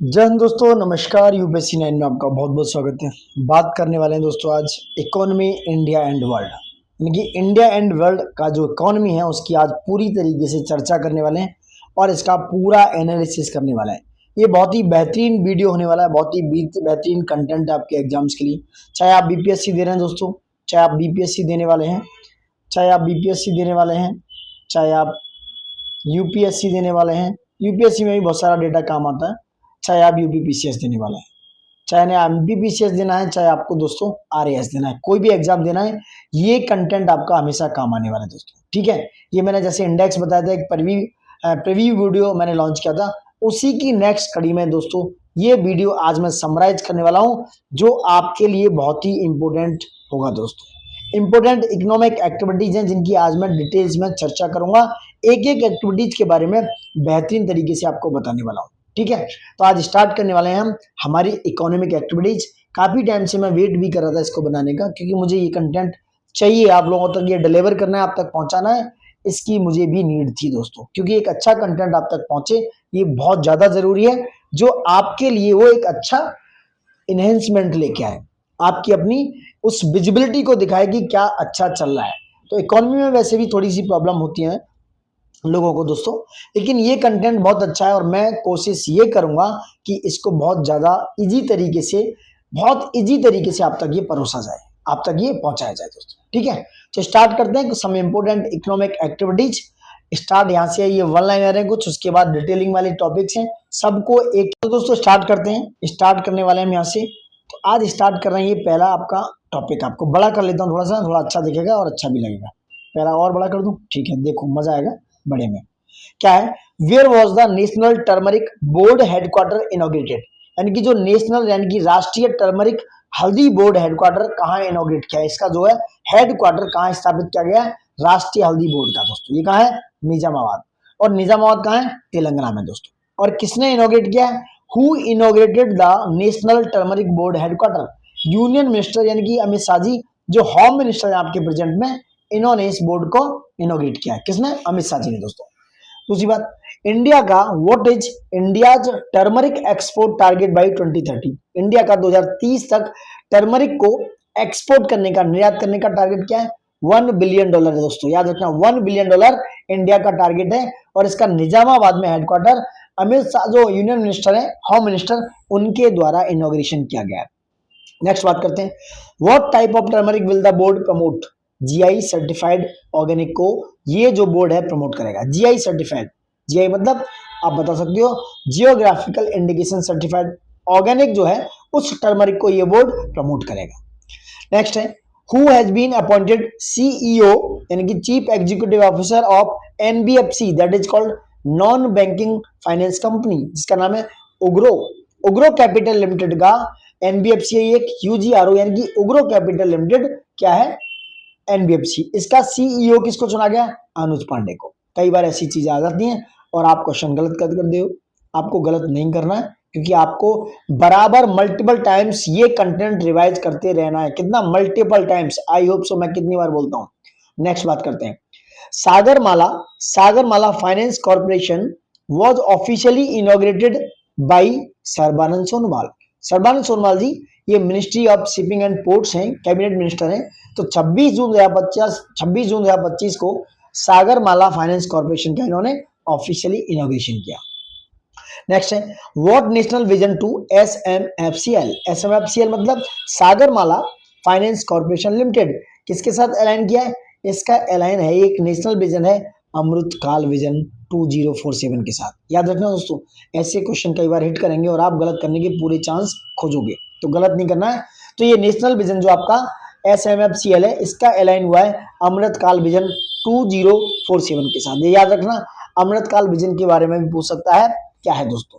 जय हिंद दोस्तों, नमस्कार। यूपीएससी 9 में आपका बहुत बहुत स्वागत है। बात करने वाले हैं दोस्तों आज इकोनॉमी इंडिया एंड वर्ल्ड, यानी कि इंडिया एंड वर्ल्ड का जो इकोनॉमी है उसकी आज पूरी तरीके से चर्चा करने वाले हैं और इसका पूरा एनालिसिस करने वाला है। ये बहुत ही बेहतरीन वीडियो होने वाला है, बहुत ही बेहतरीन कंटेंट है आपके एग्जाम्स के लिए। चाहे आप बीपीएससी दे रहे हैं दोस्तों, चाहे आप बीपीएससी देने वाले हैं, चाहे आप बीपीएससी देने वाले हैं, चाहे आप यूपीएससी देने वाले हैं। यूपीएससी में भी बहुत सारा डेटा काम आता है। चाहे आप यूपीपीसीएस देने वाले हैं, चाहे एमपीपीसीएस देना है, चाहे आपको दोस्तों आरएएस देना है, कोई भी एग्जाम देना है, ये कंटेंट आपका हमेशा काम आने वाला है दोस्तों। ठीक है, ये मैंने जैसे इंडेक्स बताया था, एक प्रीव्यू वीडियो मैंने लॉन्च किया था, उसी की नेक्स्ट कड़ी में दोस्तों ये वीडियो आज मैं समराइज करने वाला हूं, जो आपके लिए बहुत ही इंपॉर्टेंट होगा दोस्तों। इंपॉर्टेंट इकोनॉमिक एक्टिविटीज हैं जिनकी आज मैं डिटेल्स में चर्चा करूंगा, एक एक एक्टिविटीज के बारे में बेहतरीन तरीके से आपको बताने वाला हूं। ठीक है, तो आज स्टार्ट करने वाले हैं हम हमारी इकोनॉमिक एक्टिविटीज। काफी टाइम से मैं वेट भी कर रहा था इसको बनाने का, क्योंकि मुझे ये कंटेंट चाहिए, आप लोगों तक ये डिलीवर करना है, आप तक पहुंचाना है, इसकी मुझे भी नीड थी दोस्तों। क्योंकि एक अच्छा कंटेंट आप तक पहुंचे ये बहुत ज्यादा जरूरी है, जो आपके लिए वो एक अच्छा इनहेंसमेंट लेके आए, आपकी अपनी उस विजिबिलिटी को दिखाए कि क्या अच्छा चल रहा है। तो इकोनॉमी में वैसे भी थोड़ी सी प्रॉब्लम होती है लोगों को दोस्तों, लेकिन ये कंटेंट बहुत अच्छा है और मैं कोशिश ये करूंगा कि इसको बहुत ज़्यादा इजी तरीके से, बहुत इजी तरीके से आप तक ये परोसा जाए, आप तक ये पहुंचाया जाए दोस्तों। ठीक है, तो स्टार्ट करते हैं सम इंपोर्टेंट इकोनॉमिक एक्टिविटीज। स्टार्ट यहाँ से है, ये वन लाइनर है कुछ, उसके बाद डिटेलिंग वाले टॉपिक्स हैं, सबको एक। तो दोस्तों स्टार्ट करते हैं, स्टार्ट करने वाले हैं यहाँ से। तो आज स्टार्ट कर रहे हैं, ये पहला आपका टॉपिक, आपको बड़ा कर लेता हूँ थोड़ा सा, थोड़ा अच्छा दिखेगा और अच्छा भी लगेगा। पहला और बड़ा कर दूं, ठीक है, देखो मजा आएगा बड़े में। क्या है, where was the national turmeric board headquarter inaugurated, यानी कि जो नेशनल यानी कि राष्ट्रीय टर्मरिक हल्दी बोर्ड हेडक्वार्टर कहाँ इनॉग्रेट किया है, इसका जो है हेडक्वार्टर कहाँ स्थापित किया गया है, राष्ट्रीय हल्दी बोर्ड का दोस्तों। ये कहाँ है, निजामाबाद। और निजामाबाद कहाँ है, तेलंगाना में दोस्तों। और किसने इनॉग्रेट किया है, who inaugurated the national turmeric board headquarter, union minister यानी कि अमित शाह जी, जो होम मिनिस्टर है आपके प्रेजेंट में, इन्होंने इस बोर्ड को इनॉग्रेट किया है। किसने, अमित शाह जी ने दोस्तों। दूसरी बात, इंडिया का what is India's turmeric export target by 2030, India का 2030 तक टर्मरिक को एक्सपोर्ट करने का, निर्यात करने का टारगेट क्या है, $1 बिलियन है दोस्तों। याद रखना, $1 बिलियन इंडिया का टारगेट है और इसका निजामाबाद में हेडक्वार्टर अमित शाह जो यूनियन मिनिस्टर है, होम मिनिस्टर, उनके द्वारा इनॉग्रेशन किया गया है। नेक्स्ट बात करते हैं, what type of turmeric will the board promote, GI certified organic को ये जो बोर्ड है प्रमोट करेगा। जीआई सर्टिफाइड, जीआई मतलब आप बता सकते हो जियोग्राफिकल इंडिकेशन सर्टिफाइड ऑर्गेनिक जो है, उस टर्मरिक को ये बोर्ड प्रमोट करेगा। नेक्स्ट है, who has been appointed CEO यानी कि chief executive officer of NBFC, that is called non banking finance company, जिसका नाम है उग्रो। उग्रो कैपिटल लिमिटेड का एनबीएफसी एक यूजीआरओ यानी कि उग्रो कैपिटल लिमिटेड क्या है, एनबीएफसी। इसका सीईओ किसको चुना गया, अनुज पांडे को। कई बार ऐसी चीजें आ जाती हैं और आप क्वेश्चन गलत कर दे हो, आपको गलत नहीं करना है, क्योंकि आपको बराबर मल्टीपल टाइम्स ये कंटेंट रिवाइज करते रहना है। कितना, multiple times, I hope so, मैं कितनी बार बोलता हूं। नेक्स्ट बात करते हैं, Sagarmala finance corporation was officially inaugurated by Sarbananda Sonowal. Sarbananda Sonowal ji ये ministry of shipping and ports हैं, कैबिनेट मिनिस्टर हैं। तो 26 जून 2025 को सागरमाला फाइनेंस कॉर्पोरेशन का इन्होंने ऑफिशियली इनॉग्रेशन किया। नेक्स्ट है, व्हाट नेशनल विजन टू एसएमएफसीएल, एसएमएफसीएल मतलब सागरमाला फाइनेंस कॉर्पोरेशन लिमिटेड, किसके साथ अलाइन किया है, इसका अलाइन है, एक नेशनल विजन है अमृतकाल विजन 2047 के साथ। याद रखना दोस्तों, ऐसे क्वेश्चन कई बार हिट करेंगे और आप गलत करने के पूरे चांस खोजोगे, तो गलत नहीं करना है। तो ये नेशनल विजन जो आपका एसएमएफसीएल है, इसका अलाइन हुआ है अमृतकाल विजन 2047 के साथ। ये याद रखना, अमृतकाल विजन के बारे में भी पूछ सकता है, क्या है दोस्तों।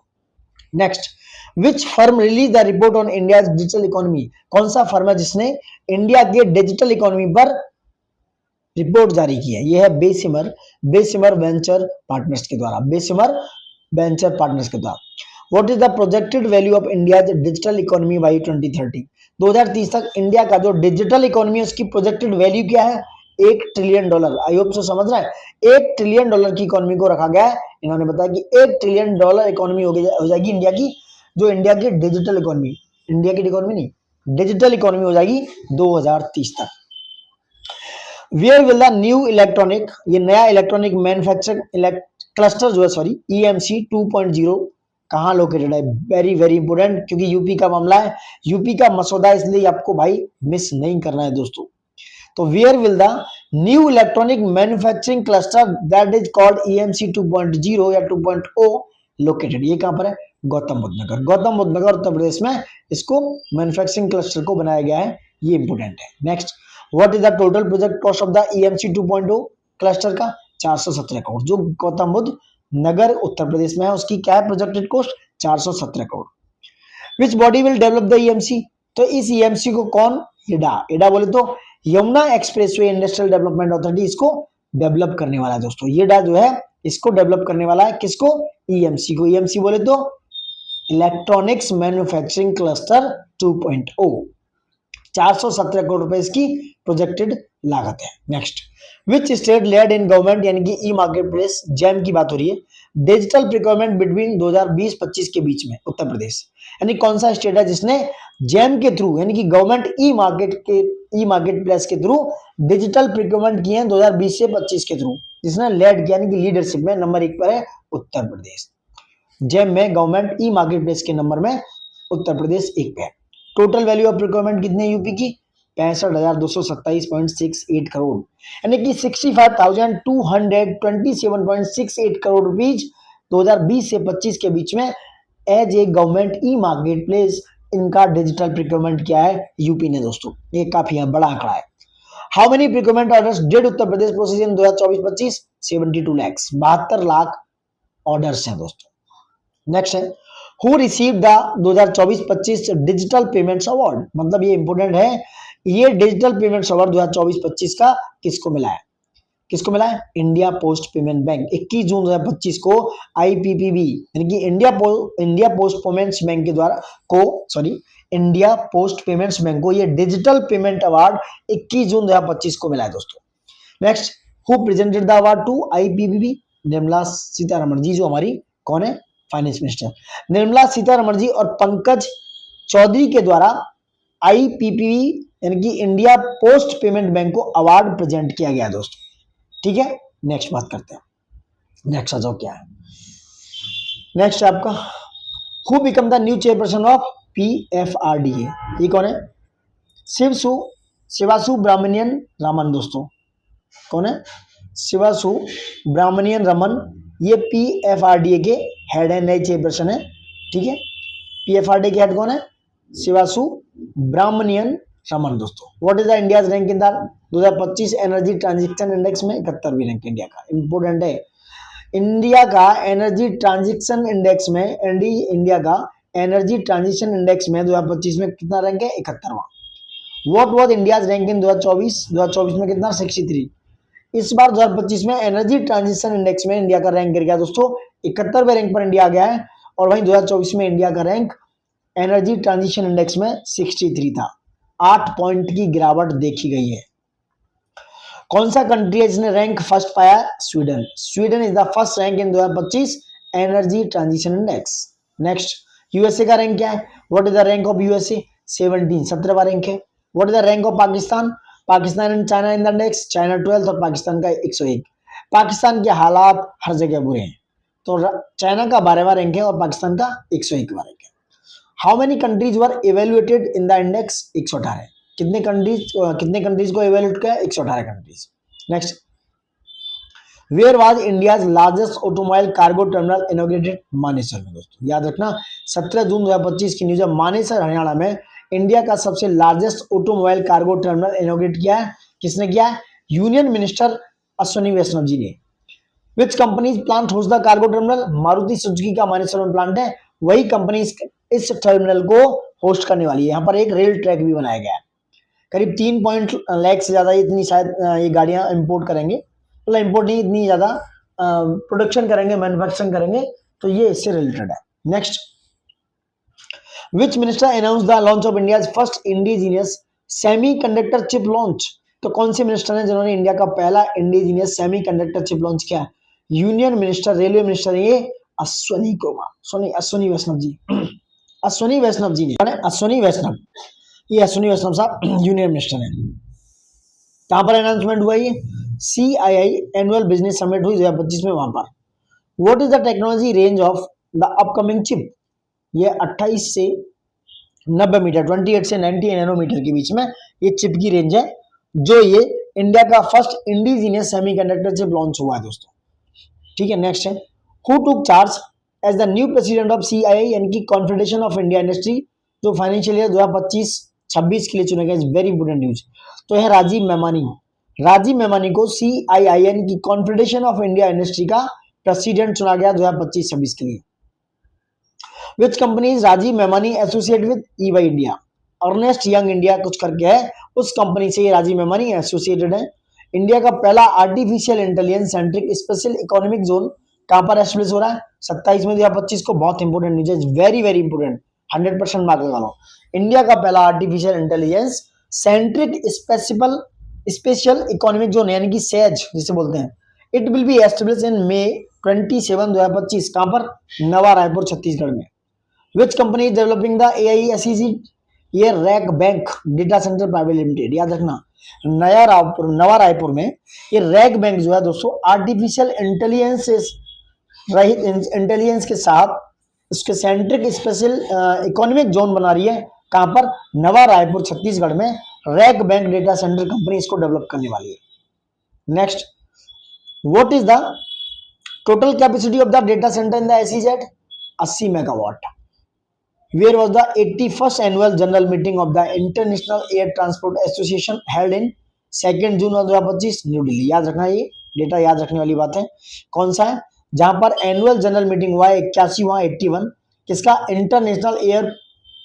Next, which firm release the report on India digital economy, कौन सा फर्म है जिसने इंडिया के डिजिटल इकोनॉमी पर रिपोर्ट जारी की है, यह है बेसिमर वेंचर पार्टनर्स के द्वारा, बेसिमर वेंचर पार्टनर्स के द्वारा। What is the projected value of India digital economy by 2030, 2030 तक इंडिया का जो डिजिटल इकोनॉमी है उसकी प्रोजेक्टेड वैल्यू क्या है, $1 ट्रिलियन। आई होप सो समझ रहा है, $1 ट्रिलियन की इकोनॉमी को रखा गया है। इन्होंने बताया कि $1 ट्रिलियन इकोनॉमी हो जाएगी इंडिया की जो इंडिया की डिजिटल इकोनॉमी, इंडिया की इकोनॉमी नहीं, डिजिटल इकोनॉमी हो जाएगी 2030 तक। Where will the new electronic, ये नया इलेक्ट्रॉनिक मैन्युफैक्चरिंग क्लस्टर जो है, सॉरी ईएमसी 2.0 कहाँ लोकेटेड है? वेरी वेरी इंपोर्टेंट, क्योंकि यूपी का मामला है, यूपी का मसौदा, इसलिए आपको भाई मिस नहीं करना है दोस्तों। तो where will the new electronic manufacturing cluster that is called EMC 2.0 या 2.0 लोकेटेड, ये कहां पर है? गौतम बुद्ध नगर, गौतम बुद्ध नगर उत्तर प्रदेश में इसको मैन्युफैक्चरिंग क्लस्टर को बनाया गया है, ये इंपोर्टेंट है। Next, what is the total project cost of the EMC 2.0 cluster का? 417 करोड़। जो गौतम बुद्ध नगर उत्तर प्रदेश में है उसकी क्या है projected cost? 417 crore. Which body will develop the EMC? तो इस ईएमसी को कौन? इडा, इडा बोले तो Yamuna expressway industrial development authority इसको डेवलप करने वाला है दोस्तों। ये डा जो है इसको डेवलप करने वाला है, किसको? ईएमसी को। ईएमसी बोले तो इलेक्ट्रॉनिक्स मैन्युफैक्चरिंग क्लस्टर 2.0। 417 करोड़ रुपए इसकी प्रोजेक्टेड लागत है। Next, which state lead in government, यानी कि ई मार्केट प्लेस जैम की बात हो रही है, डिजिटल प्रिक्योरमेंट बिटवीन 2020-25 के बीच में? उत्तर प्रदेश। यानी कौन सा स्टेट है जिसने जैम के थ्रू, यानी कि गवर्नमेंट ई मार्केट प्लेस के थ्रू डिजिटल प्रिक्योरमेंट किए हैं 2020 से 25 के थ्रू, जिसने लेड किया, यानी कि लीडरशिप में नंबर 1 पर है उत्तर प्रदेश। जैम में गवर्नमेंट ई मार्केट प्लेस के नंबर में उत्तर प्रदेश 1 पे है। टोटल वैल्यू ऑफ प्रिक्योरमेंट कितने यूपी की? 65,227.68 करोड़, यानी कि 65,227.68 करोड़ रुपीज 2020 से 25 के बीच में as a government e marketplace इनका डिजिटल प्रिक्योरमेंट किया है यूपी ने दोस्तों। ये काफी बड़ा आंकड़ा है। How many procurement orders did Uttar Pradesh process in 2024-25? 72 lakh, 72 lakh orders हैं दोस्तों। नेक्स्ट है, who receive the 2024-25 digital payments award, मतलब ये इंपोर्टेंट है, ये डिजिटल पेमेंट्स अवार्ड 2024-25 का किसको मिला है? किसको मिला है? India post payment bank. 21 जून 2025 को आईपीपीबी, यानी कि इंडिया पोस्ट पेमेंट्स बैंक के द्वारा इंडिया पोस्ट पेमेंट्स बैंक को ये डिजिटल पेमेंट अवार्ड 21 जून 2025 को मिला है दोस्तों। Next, who presented the award to IPPB? Nirmala Sitharaman ji, जो हमारी कौन है? Finance minister. निर्मला सीतारमण जी और पंकज चौधरी के द्वारा आईपीपीबी, यानी कि इंडिया पोस्ट पेमेंट बैंक को अवार्ड प्रेजेंट किया गया दोस्तों। ठीक है, नेक्स्ट बात करते हैं। नेक्स्ट आ जाओ, क्या है नेक्स्ट? आपका who become the new chairperson of PFRDA? ये कौन है? शिवासु ब्राह्मणियन रमन दोस्तों। कौन है? शिवासु ब्राह्मणियन रमन, ये पीएफआरडीए के हेड है, नए चेयरपर्सन है। ठीक है, पीएफआरडीए के हेड कौन है? शिवासु ब्राह्मणियन रमन दोस्तों। What is the India's rank in the 2025 energy transition index में? 71वीं रैंक इंडिया का। इंपोर्टेंट है, इंडिया का एनर्जी ट्रांजिशन इंडेक्स में, इंडिया का एनर्जी ट्रांजिशन इंडेक्स में 2025 में कितना रैंक है? 71वां। What was India's rank in 2024 में कितना? 63। इस बार 2025 में एनर्जी ट्रांजिशन इंडेक्स में इंडिया का रैंक गिर गया दोस्तों, 71वें रैंक पर इंडिया आ गया है। और वहीं 2024 में इंडिया का रैंक एनर्जी ट्रांजिशन इंडेक्स में 63 था। 8 पॉइंट की गिरावट देखी गई है। कौन सा कंट्री है जिसने रैंक फर्स्ट पाया? Sweden. Sweden is the first rank in 2025 energy transition index. Next, USA का रैंक क्या है? What is the rank of USA? 17, 17वां रैंक है। What is the rank of Pakistan? Pakistan and China in the index, China 12 और पाकिस्तान का 101। पाकिस्तान के हालात हर जगह बुरे हैं, तो चाइना का 12वां रैंक है और पाकिस्तान का 101वां रैंक है। How many countries were evaluated in the index? 118। कितने कंट्रीज को इवेल्युएट किया? 118 countries. Next, where was India's largest automobile cargo terminal inaugurated? Manesar में दोस्तों। याद रखना, 17 जून 2025 की न्यूज है, मानेसर हरियाणा में इंडिया का सबसे largest automobile cargo terminal inaugurate किया है। किसने किया है? यूनियन मिनिस्टर अश्विनी वैष्णव जी ने। विच companies plant host the cargo terminal? Maruti Suzuki का मानेसर में प्लांट है, वही कंपनी इस टर्मिनल को होस्ट करने वाली है। यहाँ पर एक रेल ट्रैक भी बनाया गया है। करीब 3 लाख से ज्यादा इतनी शायद ये गाड़ियां इंपोर्ट करेंगे, मतलब इंपोर्ट नहीं, इतनी ज्यादा प्रोडक्शन करेंगे, मैन्युफैक्चरिंग करेंगे, तो ये इससे रिलेटेड है। Next, which minister announce the launch of India first indigenous semiconductor chip launch? तो कौन से मिनिस्टर हैं जिन्होंने इंडिया का पहला इंडिजीनियस सेमीकंडक्टर चिप लॉन्च किया? यूनियन मिनिस्टर, रेलवे मिनिस्टर ये अश्विनी वैष्णव जी। अश्विनी वैष्णव जी ने, अश्विनी वैष्णव, ये अश्विनी वैष्णव साहब यूनियन मिनिस्टर हैं। कहां पर अनाउंसमेंट हुआ ये? CII एनुअल बिजनेस समिट हुई 2025 में, वहां पर। What is the technology range of the upcoming chip? ये 28 से 90 मीटर, 28 से 90 नैनोमीटर के बीच में ये चिप की रेंज है, जो ये इंडिया का first indigenous semiconductor chip launch हुआ है दोस्तों। ठीक है, नेक्स्ट है, who took charge as the new president of CII यानी कि कॉन्फेडरेशन ऑफ इंडिया इंडस्ट्री, जो फाइनेंशियल ईयर 2025-26 के लिए चुने गए। Very important news. तो है राजीव मेमानी। राजीव मेमानी को CII यानी कि कॉन्फेडरेशन ऑफ इंडिया इंडस्ट्री का प्रेसिडेंट चुना गया 2025-26 के लिए। Which company is Rajeev Memani associate with EY India? Ernst Young India कुछ करके है, उस कंपनी से ये राजीव मेमानी एसोसिएटेड है। इंडिया का पहला artificial intelligence centric special economic zone कहां पर एस्टेब्लिश हो रहा है? 27 में 2025 को। बहुत इंपोर्टेंट न्यूज है, वेरी वेरी इंपोर्टेंट, 100% मार्क लगा लो। इंडिया का पहला artificial intelligence centric special economic zone यानी कि सेज जिसे बोलते हैं, it will be establish in May 27, 2025। कहां पर? नवा रायपुर, छत्तीसगढ़ में। Which company is developing the AISEC? ये rack bank data centre private limited. याद रखना, नवा रायपुर में ये रैक बैंक जो है दोस्तों, आर्टिफिशियल इंटेलिजेंस के साथ उसके सेंट्रिक स्पेशल इकोनॉमिक जोन बना रही है। कहां पर? नवा रायपुर, छत्तीसगढ़ में। Rack bank data centre company इसको डेवलप करने वाली है। Next, what is the total capacity of the data centre in the SEZ? 80 megawatt. Where was the 81st annual general meeting of the International Air Transport Association held in 2 June 2025? New Delhi. याद रखना, ये data याद रखने वाली बात है। कौन सा है? जहां पर एनुअल जनरल मीटिंग हुआ है 81वां 81 किसका? इंटरनेशनल एयर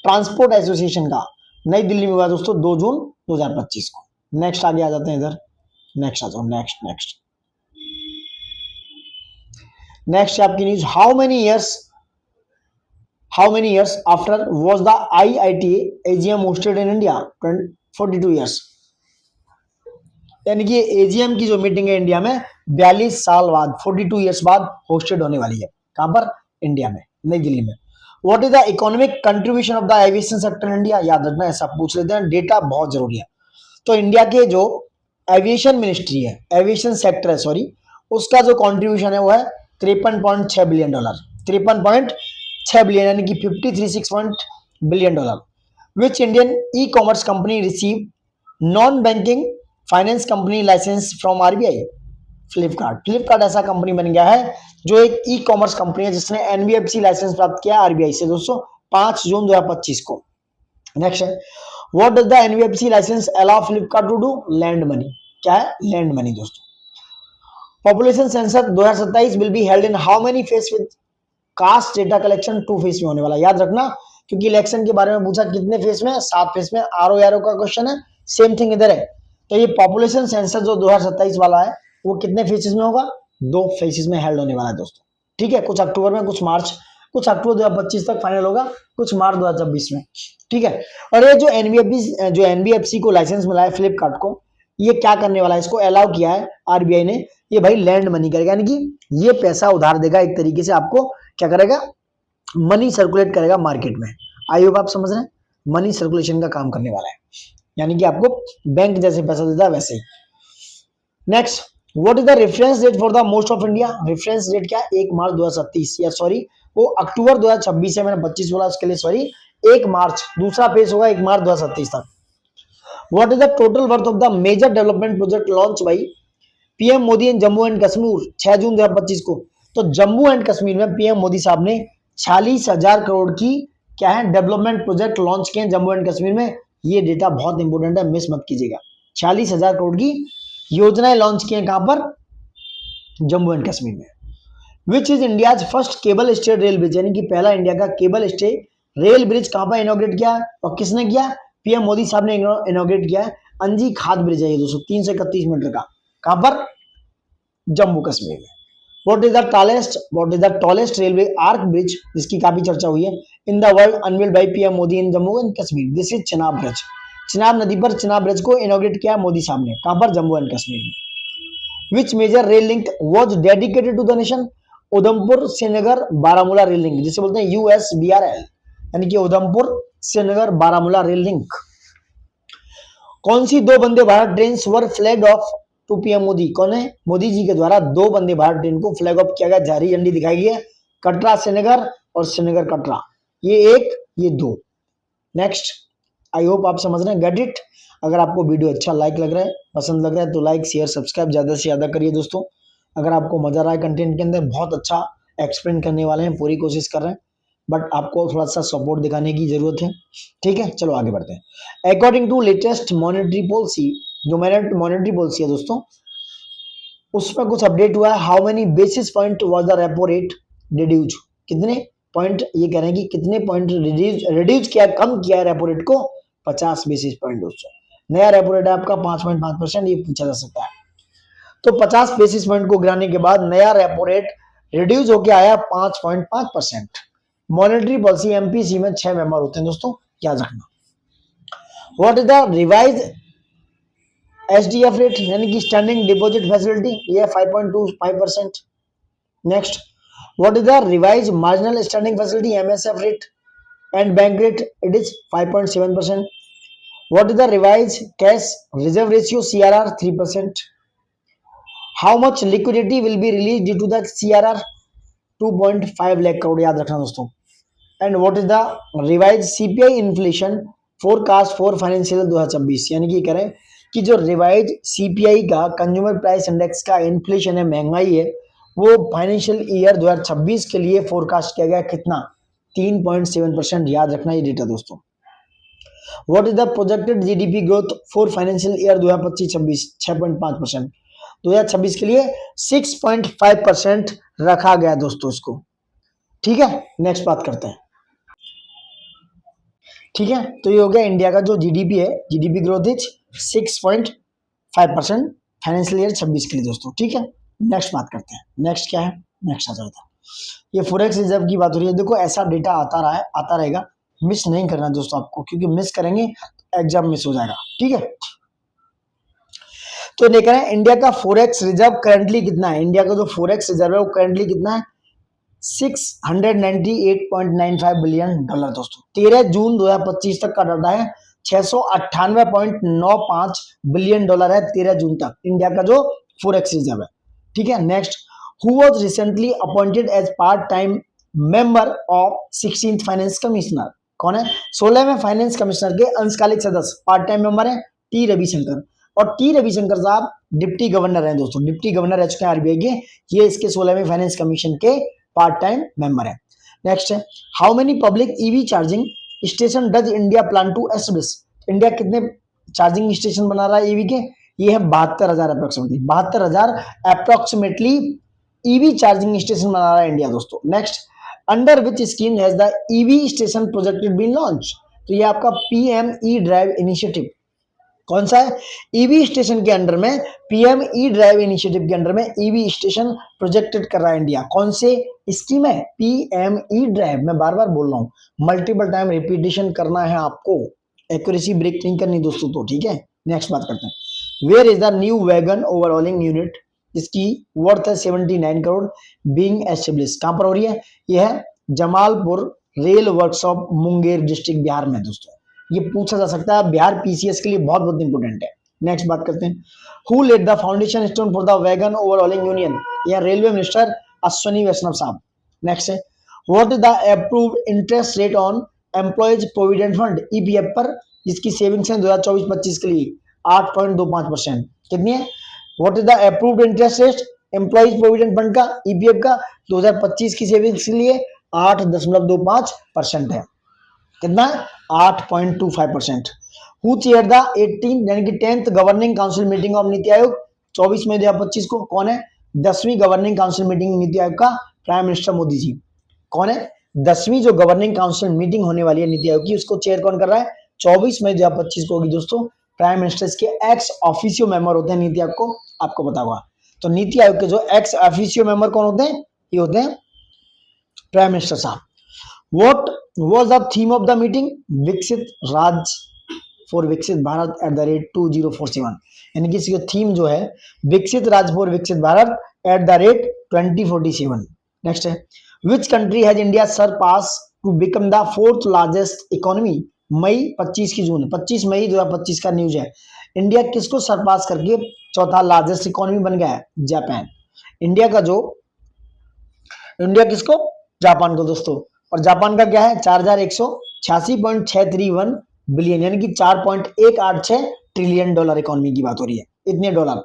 ट्रांसपोर्ट एसोसिएशन का, नई दिल्ली में हुआ दोस्तों 2 जून 2025 को। नेक्स्ट आगे आ जाते हैं इधर, नेक्स्ट आ जाओ, नेक्स्ट आपकी news. How many years after was the IITA AGM hosted in India? 42 years। यानी कि AGM की जो मीटिंग है इंडिया में 42 साल बाद, 42 इयर्स बाद होस्टेड होने वाली है। कहां पर? इंडिया में, नई दिल्ली में। What is the economic contribution of the aviation sector in India? याद रखना, ऐसा पूछ लेते हैं, डेटा बहुत जरूरी है। तो इंडिया के जो एविएशन मिनिस्ट्री है, एविएशन सेक्टर है सॉरी, उसका जो कॉन्ट्रीब्यूशन है वो है $53.6 बिलियन। 53.6 बिलियन यानी कि 53.6 billion dollar. Which Indian e commerce company receive non banking finance company licence from RBI? Flipkart ऐसा कंपनी बन गया है जो एक ई कॉमर्स कंपनी है जिसने NBFC लाइसेंस प्राप्त किया RBI से दोस्तों 5 जून 2025 को। नेक्स्ट है, what does the NBFC licence allow Flipkart to do? Land money. क्या है? लैंड मनी दोस्तों। Population census 2027 will be held in how many phase? With caste data collection 2 phase में होने वाला। याद रखना, क्योंकि इलेक्शन के बारे में पूछा, कितने फेज में? 7 फेज में। RO का क्वेश्चन है, सेम थिंग इधर है। तो ये पॉपुलेशन सेंसस जो 2027 वाला है वो कितने फेजेस में होगा? 2 फेजेस में हेल्ड होने वाला है दोस्तों। ठीक है, कुछ अक्टूबर में, कुछ अक्टूबर 2025 तक फाइनल होगा, कुछ मार्च 2026 में। ठीक है, और ये जो NBFC को लाइसेंस मिला है फ्लिपकार्ट को, ये क्या करने वाला है? इसको अलाउ किया है RBI ने। ये भाई लैंड मनी करेगा, यानी कि ये पैसा उधार देगा, एक तरीके से आपको क्या करेगा? मनी सर्कुलेट करेगा मार्केट में। आई होप आप समझ रहे हैं, मनी सर्कुलेशन का काम करने वाला है, यानी कि आपको बैंक जैसे पैसा देता है वैसे ही। Next, what is the reference date for the most of India? Reference date क्या? 1 मार्च 2037, या सॉरी वो अक्टूबर 2026 है, मैंने 25 बोला, उसके लिए सॉरी 1 मार्च। दूसरा पेज होगा 1 मार्च 2037 तक। What is the total worth of the major development project launch by PM Modi in Jammu and Kashmir 6 June 2025 को? तो जम्मू एंड कश्मीर में PM मोदी साहब ने 46,000 करोड़ की क्या है डेवलपमेंट प्रोजेक्ट लॉन्च किए जम्मू एंड कश्मीर में। ये डेटा बहुत इंपोर्टेंट है, मिस मत कीजिएगा। 46,000 करोड़ की योजनाएं लॉन्च किए कहां पर? जम्मू एंड कश्मीर में। Which is India's first cable stayed rail bridge? यानी कि पहला इंडिया का केबल स्टेट रेल ब्रिज कहां पर इनॉग्रेट किया और किसने किया? PM मोदी साहब ने इनॉग्रेट किया है। अंजी खाद ब्रिज है ये दोस्तों, 331 मीटर का। कहां पर? जम्मू कश्मीर में। What is the tallest railway arc bridge जिसकी काफी चर्चा हुई है in the world unveiled by PM Modi in Jammu and Kashmir? This is Chenab bridge. Chenab नदी पर चिनाब ब्रिज को इनॉग्रेट किया मोदी साहब ने। कहां पर? जम्मू एंड कश्मीर में। Which major rail link was dedicated to the nation? Udhampur Srinagar Baramulla rail link जिसे बोलते हैं USBRL, यानी कि उधमपुर श्रीनगर बारामूला रेल लिंक। कौन सी दो Vande Bharat train were flag off to PM Modi? कौन है? मोदी जी के द्वारा दो वंदे भारत ट्रेन को फ्लैग ऑफ किया गया, हरी झंडी दिखाई गई है। कटरा श्रीनगर और श्रीनगर कटरा, ये एक ये दो। नेक्स्ट, आई होप आप समझ रहे हैं, गेट इट। अगर आपको वीडियो अच्छा लाइक लग रहा है, पसंद लग रहा है तो लाइक शेयर सब्सक्राइब ज़्यादा से ज़्यादा करिए दोस्तों। अगर आपको मजा आ रहा है कंटेंट के अंदर, बहुत अच्छा एक्सप्लेन करने वाले हैं, पूरी कोशिश कर रहे हैं, बट आपको थोड़ा सा सपोर्ट दिखाने की जरूरत है। ठीक है, चलो आगे बढ़ते हैं। According to latest monetary policy, जो मॉनेटरी पॉलिसी है दोस्तों, उसमें कुछ अपडेट हुआ है। How many basis point was the repo rate reduce? कितने पॉइंट, ये कह रहे हैं कि कितने पॉइंट रिड्यूज किया, कम किया है रेपो रेट को? 50 बेसिस पॉइंट दोस्तों। नया रेपो रेट है आपका 5.5%, ये पूछा जा सकता है। तो 50 बेसिस पॉइंट को गिराने के बाद नया रेपो रेट रिड्यूस होकर आया 5.5%। मॉनेटरी पॉलिसी एमपीसी में 6 मेंबर होते हैं दोस्तों, याद रखना। What is the revise SDF rate, यानी कि स्टैंडिंग डिपॉजिट फैसिलिटी, ये 5.25%। Next, what is the revise marginal standing facility MSF rate and bank rate, it is 5.7%। What is the revise cash reserve ratio CRR, 3%। How much liquidity will be release due to the CRR, 2.5 lakh crore, याद रखना दोस्तों। And what is the revise CPI inflation forecast for financial 2026, यानी कि करें कि जो revise CPI का consumer price index का इन्फ्लेशन है, महंगाई है, वो फाइनेंशियल ईयर 2026 के लिए फोरकास्ट किया गया कितना? 3.7%, याद रखना ये डेटा दोस्तों। What is the projected GDP growth for financial year 2025-26, 6.5%। 2026 के लिए 6.5% रखा गया दोस्तों इसको। ठीक है, नेक्स्ट बात करते हैं। ठीक है, तो ये हो गया इंडिया का जो जीडीपी है, GDP growth is 6.5% financial year 26 के लिए दोस्तों। ठीक है, नेक्स्ट बात करते हैं। नेक्स्ट क्या है? नेक्स्ट आ जाता है, ये फॉरेक्स रिजर्व की बात हो रही है। देखो ऐसा डेटा आता रहा है, आता रहेगा, मिस नहीं करना दोस्तों आपको, क्योंकि मिस करेंगे तो एग्जाम मिस हो जाएगा। ठीक है, तो देख रहे हैं इंडिया का फॉरेक्स रिजर्व करंटली कितना है। इंडिया का जो फॉरेक्स रिजर्व है वो करंटली कितना है? 698.95 बिलियन डॉलर दोस्तों। 13 जून 2025 तक का डाटा है, 698.95 बिलियन डॉलर है 13 जून तक इंडिया का जो फॉरेक्स रिजर्व है। ठीक है, next, who was recently appointed as part time member of 16th finance commissioner? कौन है? 16वें फाइनेंस कमिश्नर के अंशकालिक सदस्य पार्ट टाइम मेंबर है टी रविशंकर। और टी रविशंकर साहब डिप्टी गवर्नर हैं दोस्तों, डिप्टी गवर्नर रह चुके हैं आरबीआई के, ये इसके 16वें फाइनेंस कमीशन के पार्ट टाइम मेंबर है। नेक्स्ट है, how many public EV charging station does India plan to establish? India कितने चार्जिंग स्टेशन बना रहा है ईवी के? ये है 72,000 approximately, 72,000 approximately EV charging station बना रहा है इंडिया दोस्तों। Next, under which scheme has the EV station projected been launch? तो ये आपका पीएम ई ड्राइव इनिशिएटिव कौन सा है? ईवी स्टेशन के अंडर में, पीएम ई ड्राइव इनिशिएटिव के अंडर में ईवी स्टेशन प्रोजेक्टेड कर रहा है इंडिया। कौन से स्कीम है? PM E drive. मैं बार बार बोल रहा हूँ, मल्टीपल टाइम रिपीटेशन करना है आपको, एक्यूरेसी ब्रेक नहीं करनी दोस्तों। तो ठीक है, नेक्स्ट बात करते हैं। Where is the new wagon overhauling unit, इसकी वर्थ है 79 करोड़, बीइंग एस्टेब्लिश। कहां पर हो रही है? यह है Jamalpur rail workshop, Munger district, Bihar में दोस्तों। ये पूछा जा सकता है, बिहार पीसीएस के लिए बहुत बहुत इंपोर्टेंट है। नेक्स्ट बात करते हैं, who laid the foundation stone for the wagon overhauling union? या रेलवे मिनिस्टर अश्वनी वैष्णव साहब। नेक्स्ट है, what is the approved interest rate on employees provident fund EPF पर, जिसकी सेविंग्स है 2024-25 के लिए 8.25%। कितनी है? What is the approved interest rate employees provident fund का, ईपीएफ का 2025 की सेविंग्स के लिए 8.25% है। कितना? 8.25%। हु चेयर द 18 यानी कि 10th governing council meeting of NITI Aayog 24 मई 2025 को? कौन है? 10वीं governing council meeting NITI Aayog का प्राइम मिनिस्टर मोदी जी। कौन है? 10वीं जो गवर्निंग काउंसिल मीटिंग होने वाली है नीति आयोग की, उसको चेयर कौन कर रहा है? 24 मई 2025 को होगी दोस्तों। प्राइम मिनिस्टर के एक्स ऑफिशियो मेंबर होते हैं नीति आयोग को, आपको पता होगा। तो नीति आयोग के जो एक्स ऑफिशियो मेंबर कौन होते हैं? ये होते हैं प्राइम मिनिस्टर साहब। What was the theme of the meeting? विकसित राज फॉर विकसित भारत @2047, यानी कि इसका थीम जो है विकसित राज फॉर विकसित भारत @2047। नेक्स्ट है, which country has India surpass to become the fourth largest economy. मई 25 की जून 25 मई 2025 का न्यूज है। इंडिया किसको सरपास करके चौथा लार्जेस्ट इकोनॉमी बन गया है? जापान। इंडिया किसको? जापान को दोस्तों। और जापान का क्या है? 4186.631 बिलियन, यानी कि 4.186 ट्रिलियन डॉलर इकोनॉमी की बात हो रही है, इतने dollar.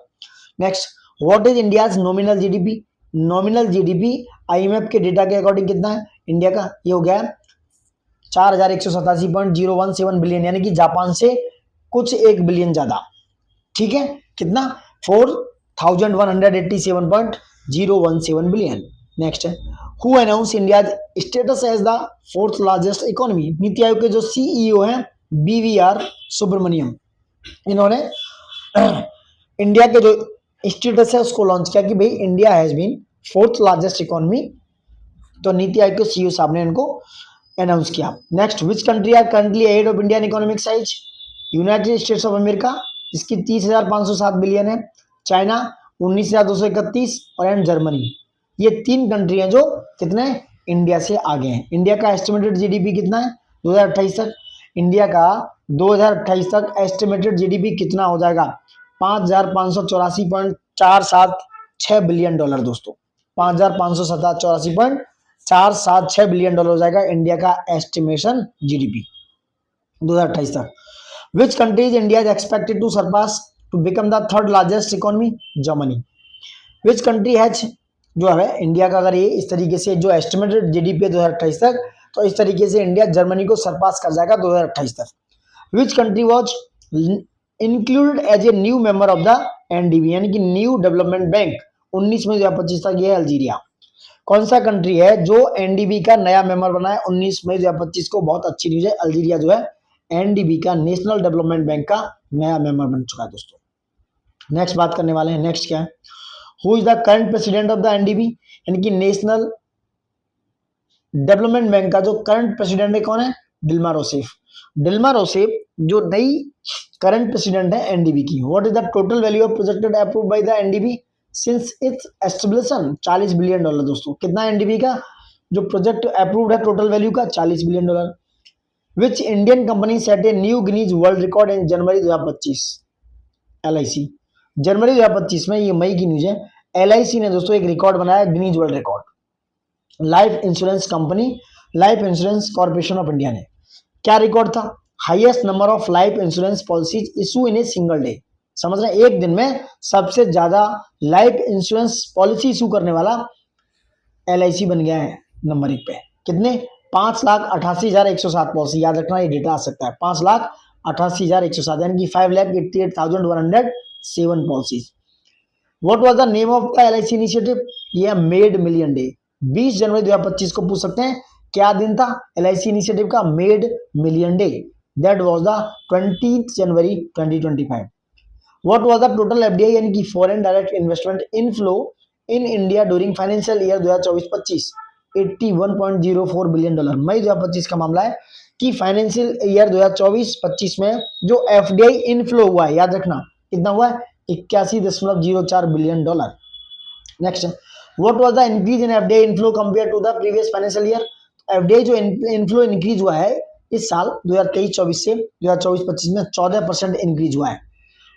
Next, what is India's nominal GDP? Nominal GDP IMF के डेटा के अकॉर्डिंग कितना है इंडिया का? ये हो गया 4187.017 बिलियन, यानी कि जापान से कुछ 1 बिलियन ज्यादा। ठीक है, कितना? 4187.017 बिलियन। नेक्स्ट है, who announce India status as the fourth largest economy? NITI Aayog के जो सीईओ हैं बीवीआर सुब्रमण्यम, इन्होंने इंडिया के जो स्टेटस है उसको लॉन्च किया कि भाई India has been fourth largest economy. तो नीति आयोग के सीईओ साहब ने इनको अनाउंस किया। Next, which country are currently ahead of Indian economic size? United States of America, इसकी 30,507 बिलियन है। चाइना 19,231 और एंड जर्मनी। ये 3 कंट्री हैं जो कितने इंडिया से आगे हैं। इंडिया का एस्टिमेटेड जीडीपी कितना है 2028 तक? इंडिया का 2028 तक एस्टिमेटेड जीडीपी कितना हो जाएगा? 5,584.476 बिलियन डॉलर दोस्तों। 5,584.476 बिलियन डॉलर हो जाएगा इंडिया का एस्टिमेशन जीडीपी 2028 तक। Which country is India is expected to surpass to become the third largest economy? Germany. Which country has, जो है इंडिया का अगर ये इस तरीके से जो एस्टिमेटेड जीडीपी है 2028 तक, तो इस तरीके से इंडिया जर्मनी को सरपास कर जाएगा 2028 तक। Which country was included as a new member of the NDB, यानी कि न्यू डेवलपमेंट बैंक 19 मई 2025 तक? ये अल्जीरिया। कौन सा कंट्री है जो एनडीबी का नया मेंबर बना है 19 मई 2025 को? बहुत अच्छी न्यूज है, अल्जीरिया जो है एनडीबी का नेशनल डेवलपमेंट बैंक का नया मेंबर बन चुका है दोस्तों। नेक्स्ट बात करने वाले हैं, नेक्स्ट क्या है? Who is the current president of the NDB, यानी कि नेशनल डेवलपमेंट बैंक का जो करंट प्रेसिडेंट है कौन है? डिल्मा रोसेफ। डिल्मा रोसेफ जो नई करंट प्रेसिडेंट है एनडीबी की। What is the total value of projected approved by the NDB since its establishment? 40 billion dollar दोस्तों। कितना एनडीबी का जो प्रोजेक्ट अप्रूव्ड है टोटल वैल्यू का? 40 billion dollar. Which Indian company set a new Guinness world record in January 2025? LIC. जनवरी 2025 में, ये मई की न्यूज है, एलआईसी ने दोस्तों एक रिकॉर्ड बनाया, Guinness world record. Life insurance company, life insurance corporation of India ने क्या रिकॉर्ड था? Highest number of life insurance policies issue in a single day. समझ रहे हैं, एक दिन में सबसे ज्यादा लाइफ इंश्योरेंस पॉलिसी इशू करने वाला एलआईसी बन गया है नंबर 1 पे। कितने? 5,88,107 पॉलिसी। याद रखना, ये डेटा आ सकता है। 5,88,107, यानी कि 5,88,107 policies. What was the name of the LIC initiative? ये मेड मिलियन डे। 20 जनवरी 2025 को पूछ सकते हैं क्या दिन था एलआईसी इनिशिएटिव का? Mad million day. That was the 20 January 2025। What was the total FDI, यानी कि foreign direct investment inflow in India during financial year 2024-25? 81.04 billion dollar. मई 2025 का मामला है कि फाइनेंशियल ईयर 2024-25 में जो एफडीआई इनफ्लो हुआ है, याद रखना कितना हुआ है? 81.04 billion dollar. Next, what was the increase in FDI inflow compare to the previous financial year? FDI जो इनफ्लो इंक्रीज हुआ है इस साल 2023-24 से 2024-25 में 14% इंक्रीज हुआ है।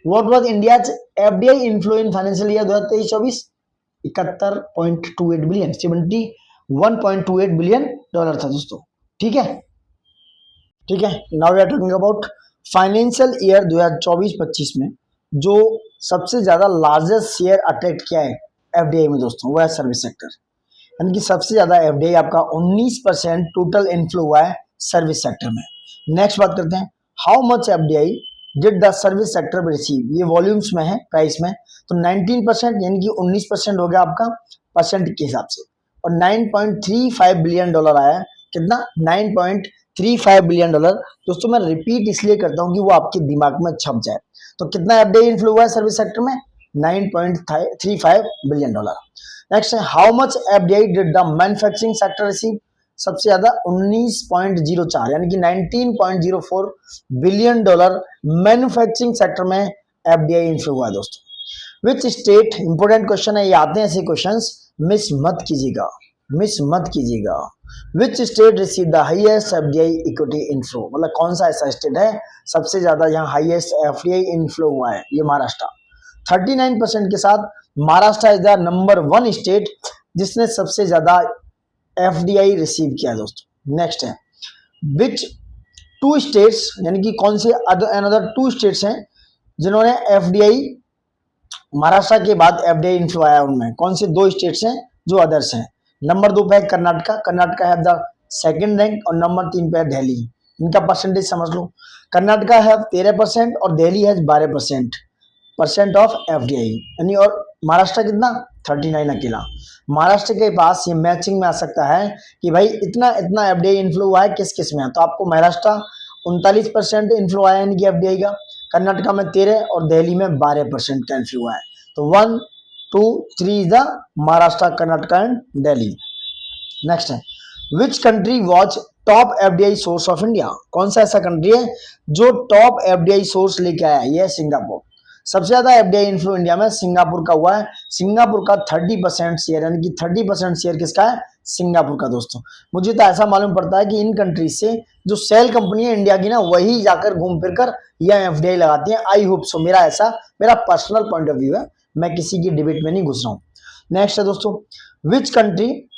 What was India's FDI inflow in financial year 2023-24? 71.28 billion, 71.28 billion dollar था दोस्तों। ठीक है, ठीक है। Now we are talking about financial year 2024-25 में जो सबसे ज्यादा लार्जेस्ट शेयर अट्रैक्ट किया है एफडीआई में दोस्तों, वो है सर्विस सेक्टर। यानी कि सबसे ज्यादा एफडीआई आपका 19% टोटल इनफ्लो हुआ है सर्विस सेक्टर में। नेक्स्ट बात करते हैं, how much FDI did the service sector receive? ये वॉल्यूम्स में है, प्राइस में, तो 19%, यानी कि 19% हो गया आपका परसेंट के हिसाब से। और 9.35 बिलियन डॉलर आया। कितना? 9.35 बिलियन डॉलर। दोस्तों मैं रिपीट इसलिए करता हूं कि वो आपके दिमाग में छप जाए। तो कितना एफडीआई इनफ्लो हुआ है सर्विस सेक्टर में? 9.35 बिलियन डॉलर। नेक्स्ट है, how much FDI did the manufacturing sector receive? सबसे ज्यादा 19.04, यानी कि 19.04 बिलियन डॉलर मैन्युफैक्चरिंग सेक्टर में एफडीआई इनफ्लो हुआ है दोस्तों। विच स्टेट, इंपोर्टेंट क्वेश्चन है, ये आते हैं ऐसे क्वेश्चंस, मिस मत कीजिएगा, मिस मत कीजिएगा। Which state receive the highest FDI equity inflow, मतलब कौन सा ऐसा स्टेट है सबसे ज्यादा यहाँ हाईएस्ट एफडीआई इनफ्लो हुआ है, ये महाराष्ट्र 39% के साथ। Maharashtra is the number 1 state जिसने सबसे ज्यादा एफडीआई रिसीव किया दोस्तों। नेक्स्ट है विच 2 स्टेट्स, यानी कि कौन से अनदर 2 स्टेट्स हैं जिन्होंने एफडीआई महाराष्ट्र के बाद एफडीआई इनफ्लो आया, उनमें कौन से 2 स्टेट्स हैं जो अदर्स हैं। नंबर 2 पे है कर्नाटका, कर्नाटका है द सेकंड रैंक, और नंबर 3 पे है दिल्ली। इनका परसेंटेज समझ लो, कर्नाटका है 13% और दिल्ली है 12% ऑफ एफडीआई, यानी और महाराष्ट्र कितना 39 अकेला। महाराष्ट्र के पास ये मैचिंग में आ सकता है कि भाई इतना इतना एफडीआई इनफ्लो हुआ है किस किस में है, तो आपको महाराष्ट्र 39% इनफ्लो आया यानी कि एफडीआई का, कर्नाटका में 13 और दिल्ली में 12% का इनफ्लो हुआ है। तो 1 2 3 is the Maharashtra, Karnataka and Delhi. Next है which country was top FDI source of India, कौन सा ऐसा कंट्री है जो टॉप एफडीआई सोर्स लेके आया है, ये सिंगापुर। सबसे ज्यादा एफडीआई इन्फ्लो इंडिया में सिंगापुर का हुआ है, सिंगापुर का 30% शेयर, यानी कि 30% शेयर किसका है, सिंगापुर का दोस्तों। मुझे तो ऐसा मालूम पड़ता है कि इन कंट्रीज से जो सेल कंपनी है इंडिया की ना, वही जाकर घूम फिर कर यह एफडीआई लगाती है। आई होप सो, मेरा पर्सनल पॉइंट ऑफ व्यू है, मैं किसी की डिबेट में नहीं घुस रहा हूँ। नेक्स्ट है दोस्तों विच country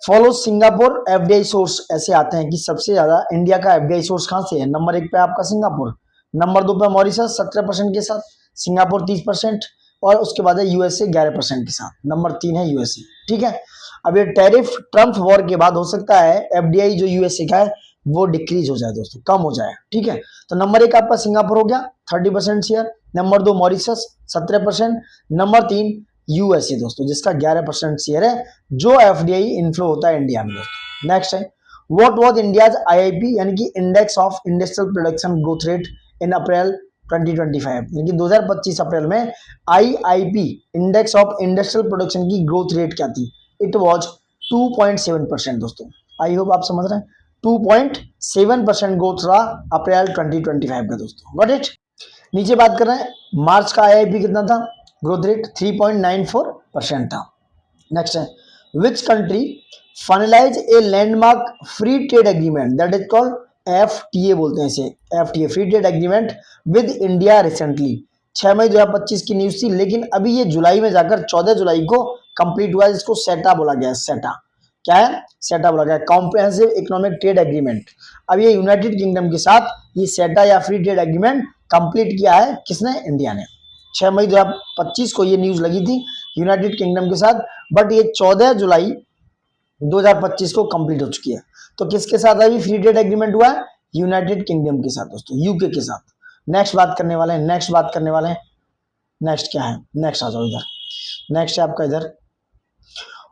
follow Singapore FDI source, ऐसे आते हैं कि सबसे ज्यादा इंडिया का एफडीआई सोर्स कहां से है। नंबर 1 पे आपका सिंगापुर, नंबर 2 पे मॉरिशस 17% के साथ, सिंगापुर 30%, और उसके बाद है यूएसए 11% के साथ, नंबर 3 है यूएसए। ठीक है, अब ये टैरिफ ट्रम्प वॉर के बाद हो सकता है एफडीआई जो यूएसए का है वो डिक्रीज हो जाए दोस्तों, कम हो जाए। ठीक है, तो नंबर 1 आपका सिंगापुर हो गया 30% share, number 2 Mauritius 17%, number 3 USA दोस्तों जिसका 11% शेयर है जो एफडीआई इनफ्लो होता है इंडिया में दोस्तों। नेक्स्ट है व्हाट वाज इंडियाज आईआईपी, यानी कि index of industrial production growth rate in April 2025, यानी कि 2025 अप्रैल में IIP index of industrial production की ग्रोथ रेट क्या थी, इट वाज 2.7% दोस्तों। आई होप आप समझ रहे हैं, 2.7% ग्रोथ रहा अप्रैल 2025 का दोस्तों। Got it. नीचे बात कर रहे हैं मार्च का आईआईपी कितना था, ग्रोथ रेट 3.94% था। नेक्स्ट है which country finalise a landmark free trade agreement, that is called FTA बोलते हैं इसे, FTA free trade agreement with India recently. 6 मई 2025 की न्यूज थी, लेकिन अभी ये जुलाई में जाकर 14 जुलाई को कंप्लीट हुआ है, जिसको सेटा बोला गया है। सेटा क्या है, सेटा बोला गया है, कॉम्प्रिहेंसिव इकोनॉमिक ट्रेड एग्रीमेंट। अब ये यूनाइटेड किंगडम के साथ ये सेटा या फ्री ट्रेड एग्रीमेंट कंप्लीट किया है, किसने, इंडिया ने। 6 मई 2025 को ये न्यूज लगी थी यूनाइटेड किंगडम के साथ, बट ये 14 जुलाई 2025 को कंप्लीट हो चुकी है। तो किसके साथ अभी फ्री ट्रेड एग्रीमेंट हुआ है, यूनाइटेड किंगडम के साथ दोस्तों, यूके के साथ। नेक्स्ट बात करने वाले हैं, नेक्स्ट क्या है, नेक्स्ट आ जाओ इधर। नेक्स्ट है आपका इधर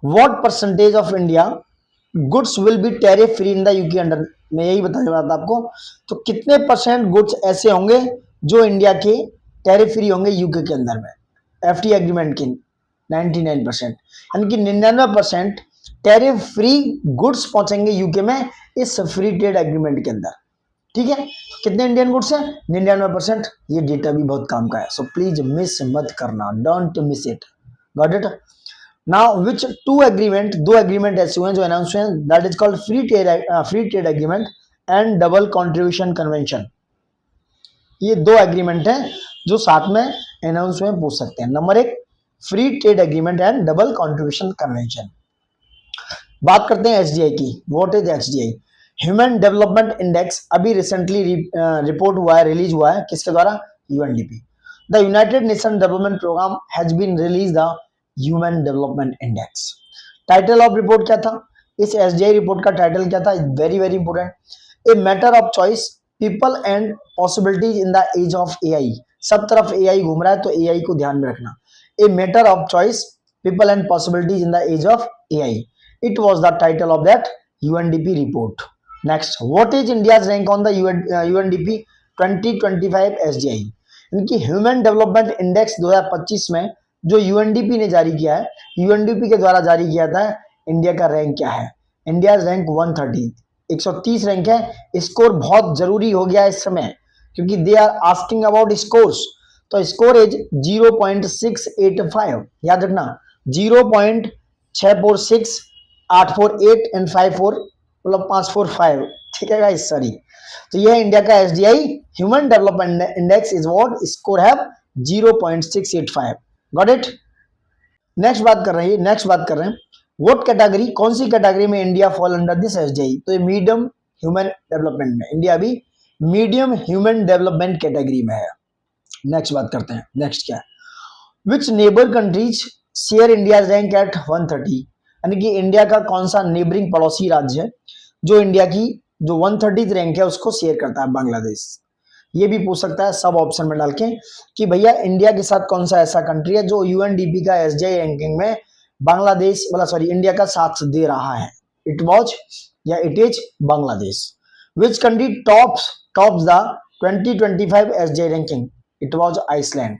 what percentage of India goods will be tariff free in the UK under, मैं यही बताने वाला था आपको। तो कितने % गुड्स ऐसे होंगे जो इंडिया के टैरिफ फ्री होंगे यूके के अंदर में, एफटी एग्रीमेंट के 99%, यानी कि 99% टैरिफ फ्री गुड्स पहुंचेंगे यूके में इस फ्री ट्रेड एग्रीमेंट के अंदर। ठीक है, तो कितने इंडियन गुड्स हैं, 99%। ये डेटा भी बहुत काम का है, सो प्लीज मिस मत करना, don't miss it. Got it. Now which 2 agreement, 2 agreement ऐसे हुए हैं जो अनाउंस हुए हैं, that is called free trade agreement and double contribution convention. ये 2 एग्रीमेंट हैं जो साथ में अनाउंस हुए, पूछ सकते हैं। Number 1 free trade agreement and double contribution convention. बात करते हैं एचडीआई की। What is HDI, human development index. अभी रिसेंटली रिपोर्ट हुआ है, रिलीज हुआ है, किसके द्वारा, UNDP. The United Nation development programme has been release the human development index. Title of report क्या था, इस एचडीआई रिपोर्ट का टाइटल क्या था, very very important, a matter of choice people and possibilities in the edge of AI. सब तरफ AI घूम रहा है तो एआई को ध्यान में रखना। A matter of choice people and possibilities in the edge of AI, it was the title of that UNDP report. Next, what is India's rank on the UNDP 2025 SDI? इनकी human development index 2025 में जो UNDP ने जारी किया है, UNDP के द्वारा जारी किया था, इंडिया का रैंक क्या है, इंडिया रैंक 130 रैंक है। स्कोर बहुत जरूरी हो गया इस समय क्योंकि they are asking about scores, तो स्कोर इज 0.685, याद रखना 0.646 848 एंड 54 मतलब 545, ठीक है गाइस, सॉरी। तो ये है इंडिया का SDI human development index is what score have 0.685, got it. Next बात कर रहे हैं व्हाट कैटेगरी, कौन सी कैटेगरी में India fall under this SDI. तो ये मीडियम ह्यूमन डेवलपमेंट में, इंडिया अभी मीडियम ह्यूमन डेवलपमेंट कैटेगरी में है। नेक्स्ट बात करते हैं, नेक्स्ट क्या है, which neighbour countries share India rank at 130, यानी कि इंडिया का कौन सा नेबरिंग पड़ोसी राज्य है जो इंडिया की जो 130 रैंक है उसको शेयर करता है। बांग्लादेश। ये भी पूछ सकता है सब ऑप्शन में डाल के कि भैया इंडिया के साथ कौन सा ऐसा कंट्री है जो यूएनडीपी का एसडीआई रैंकिंग में बांग्लादेश मतलब सॉरी इंडिया का साथ दे रहा है। इट वॉज या it is Bangladesh. Which country tops the 2025 SDI ranking, it was Iceland.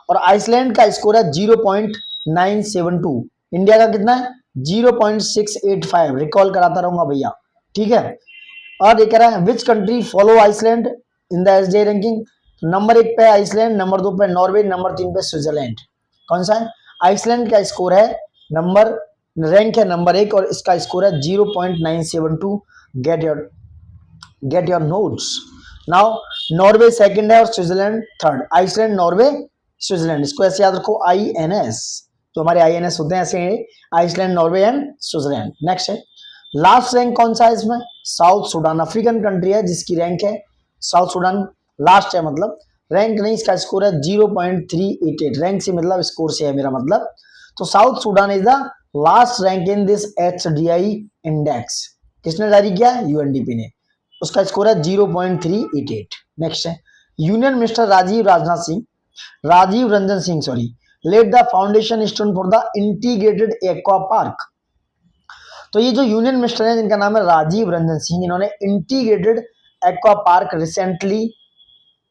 और आइसलैंड का स्कोर है 0.972, इंडिया का कितना है 0.685, रिकॉल कराता रहूंगा भैया, ठीक है। और ये कह रहा है which country follow Iceland in the SDI ranking, number 1 पे आइसलैंड, नंबर 2 पे नॉर्वे, नंबर 3 पे स्विट्जरलैंड। कौन सा है, आइसलैंड का स्कोर है रैंक है नंबर 1 और इसका स्कोर है 0.972। Get your notes. Now Norway second है और Switzerland third. Iceland, Norway, Switzerland, इसको ऐसे याद रखो INS, तो हमारे INS होते हैं ऐसे, Iceland, Norway and Switzerland. Next है लास्ट रैंक कौन सा है इसमें, साउथ सूडान, अफ्रीकन कंट्री है जिसकी रैंक है साउथ सूडान लास्ट है, मतलब रैंक नहीं, इसका स्कोर है 0.388, रैंक से मतलब स्कोर से है मेरा मतलब। तो south Sudan is the last rank in this HDI index. किसने जारी किया, यूएनडीपी ने, उसका स्कोर है 0.388। नेक्स्ट है union minister Rajiv Ranjan Singh laid the foundation stone for the integrated aqua park. तो ये जो यूनियन मिनिस्टर है जिनका नाम है राजीव रंजन सिंह, इन्होंने integrated aqua park recently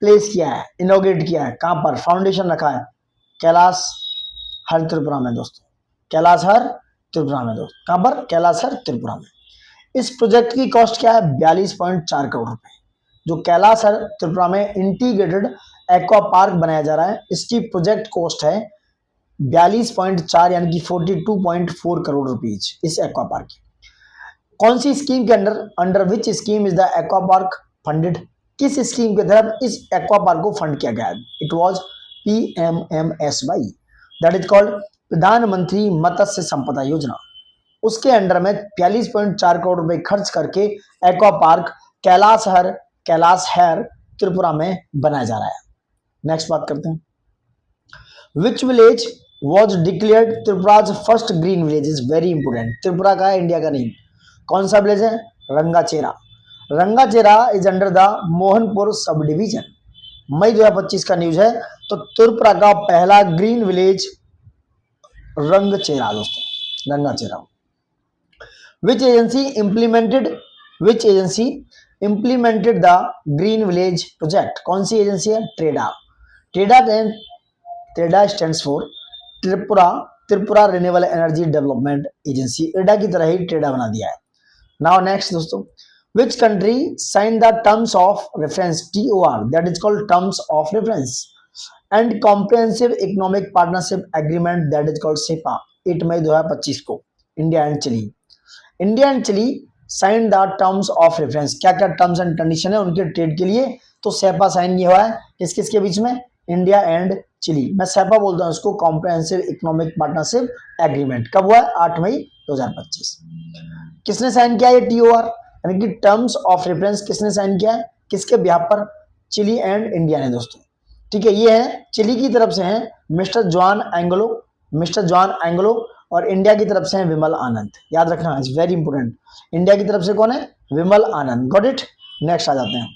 place किया है, इनोग्रेट किया है। कहां पर, फाउंडेशन रखा है कैलाश हर त्रिपुरा में दोस्तों, कैलाश हर त्रिपुरा में दोस्तों, कहां पर, कैलाश हर त्रिपुरा में। इस प्रोजेक्ट की कॉस्ट क्या है, 42.4 करोड़ रुपए। जो कैलाश हर त्रिपुरा में इंटीग्रेटेड एक्वा पार्क बनाया जा रहा है, इसकी प्रोजेक्ट कॉस्ट है 42.4 यानी कि 42.4 करोड़ रुपीज इस एक्वा पार्क की। कौन सी स्कीम के under which scheme is the aqua park funded, किस स्कीम के तहत इस एक्वा पार्क को फंड किया गया है। It was PMMSY, that is called प्रधानमंत्री मत्स्य संपदा योजना। उसके अंडर में 42.4 करोड़ रुपए खर्च करके aqua park Kailashahar Tripura में बनाया जा रहा है। नेक्स्ट बात करते हैं which village was declared Tripura's first green village, is very important. Tripura का है, इंडिया का नहीं। कौन सा विलेज है, Rangacherra is under the Mohanpur sub division. मई 2025 का न्यूज है। तो त्रिपुरा का पहला ग्रीन विलेज रंगाचेरा दोस्तों, Rangacherra. Which agency implemented the green village project, कौन सी एजेंसी है, TREDA stands for Tripura renewable energy development agency, एडा की तरह ही ट्रेडा बना दिया है। नाउ नेक्स्ट दोस्तों, which country signed the terms of reference TOR, that is called terms of reference and comprehensive economic partnership agreement, that is called SEPA, 8 मई 2025 को। India and Chile sign the terms of reference, क्या क्या terms and condition है उनके trade के लिए, तो सेपा sign किया हुआ है किस किस के बीच में, इंडिया एंड चिली। मैं सेपा बोलता हूँ इसको, कॉम्प्रिहेंसिव इकोनॉमिक पार्टनरशिप एग्रीमेंट। कब हुआ है, 8 मई 2025। किसने साइन किया ये TOR यानी कि टर्म्स ऑफ रेफरेंस, किसने साइन किया है, किसके बिहाफ पर, चिली एंड इंडिया ने दोस्तों, ठीक है। ये है चिली की तरफ से हैं मिस्टर जॉन एंग्लो और इंडिया की तरफ से हैं विमल आनंद, याद रखना, इट्स वेरी इंपोर्टेंट। इंडिया की तरफ से कौन है, विमल आनंद, गॉट इट। नेक्स्ट आ जाते हैं,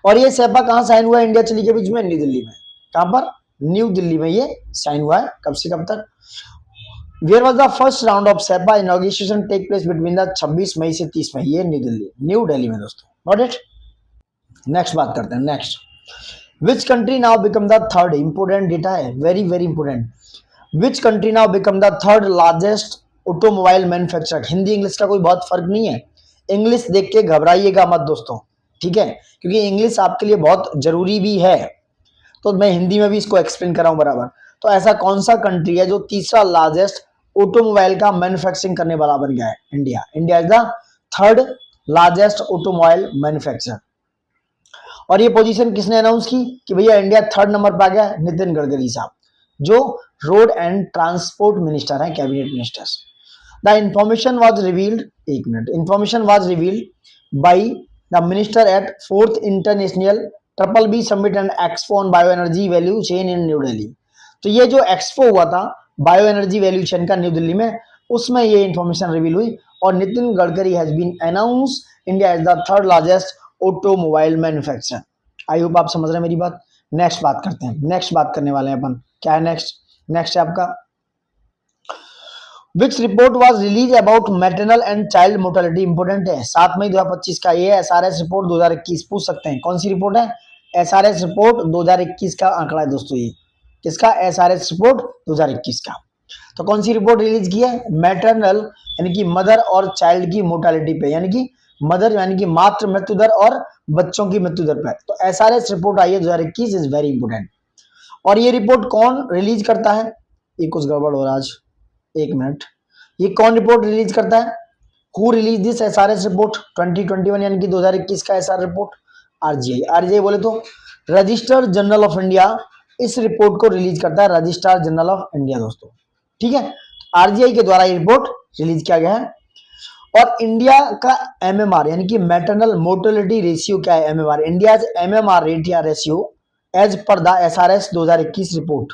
और ये सेपा कहाँ साइन हुआ है इंडिया चिली के बीच में, न्यू दिल्ली में। कहां पर, न्यू दिल्ली में ये साइन हुआ है। कब से कब तक, Where was the first round of SEPA inauguration take place between the 26 मई से 30 मई, ये न्यू दिल्ली में दोस्तों, गॉट इट। नेक्स्ट बात करते हैं, next which country now become the third, important data है, very very important. Which country now become the third largest automobile manufacturer. Hindi English का कोई बहुत फर्क नहीं है, इंग्लिश देख के घबराइएगा मत दोस्तों, ठीक है, क्योंकि इंग्लिश आपके लिए बहुत जरूरी भी है, तो मैं हिंदी में भी इसको एक्सप्लेन कर रहा हूं बराबर। तो ऐसा कौन सा कंट्री है जो तीसरा लार्जेस्ट ऑटोमोबाइल का मैन्युफैक्चरिंग करने वाला बन गया है India. India is the third largest automobile manufacturer. और ये पोजीशन किसने अनाउंस की कि भैया इंडिया थर्ड नंबर पर आ गया? नितिन गडकरी साहब, जो रोड एंड ट्रांसपोर्ट मिनिस्टर हैं, cabinet ministers. The information was revealed, एक मिनट, information was revealed by the minister at fourth international triple B summit and expo on bio energy value chain in New Delhi. तो ये जो expo हुआ था bio energy value chain का New Delhi में, उसमें ये इंफॉर्मेशन रिवील हुई और Nitin Gadkari has been announce India is the third largest automobile manufacturer. I hope आप समझ रहे हैं मेरी बात। नेक्स्ट बात करते हैं, नेक्स्ट बात करने वाले हैं अपन। क्या है नेक्स्ट? नेक्स्ट है आपका which report was release about maternal and child mortality. Important है, 7 मई 2025 का ये एसआरएस रिपोर्ट 2021 पूछ सकते हैं। कौन सी रिपोर्ट है? एसआरएस रिपोर्ट 2021 का आंकड़ा है दोस्तों। ये किसका? एसआरएस रिपोर्ट 2021 का। तो कौन सी रिपोर्ट रिलीज की है? मैटरनल यानी कि मदर और चाइल्ड की मोर्टेलिटी पे, यानी कि मदर यानी कि मातृ मृत्यु दर और बच्चों की मृत्यु दर पर। तो एसआरएस रिपोर्ट आई है 2021, इज वेरी इंपोर्टेंट। और ये रिपोर्ट कौन रिलीज करता है? ये कुछ गड़बड़ हो रहा है आज, एक मिनट। ये कौन रिपोर्ट रिलीज करता है? Who release this SRS report 2021 यानी कि 2021 का एसआर रिपोर्ट? आरजीआई। आरजीआई बोले तो रजिस्टर जनरल ऑफ इंडिया इस रिपोर्ट को रिलीज करता है, रजिस्ट्रार जनरल ऑफ इंडिया दोस्तों। ठीक है, आरजीआई के द्वारा ये रिपोर्ट रिलीज किया गया है। और इंडिया का एमएमआर यानी कि मैटरनल मोर्टेलिटी रेशियो क्या है? एमएमआर, इंडिया एमएमआर रेट या ratio as per the SRS 2021 report,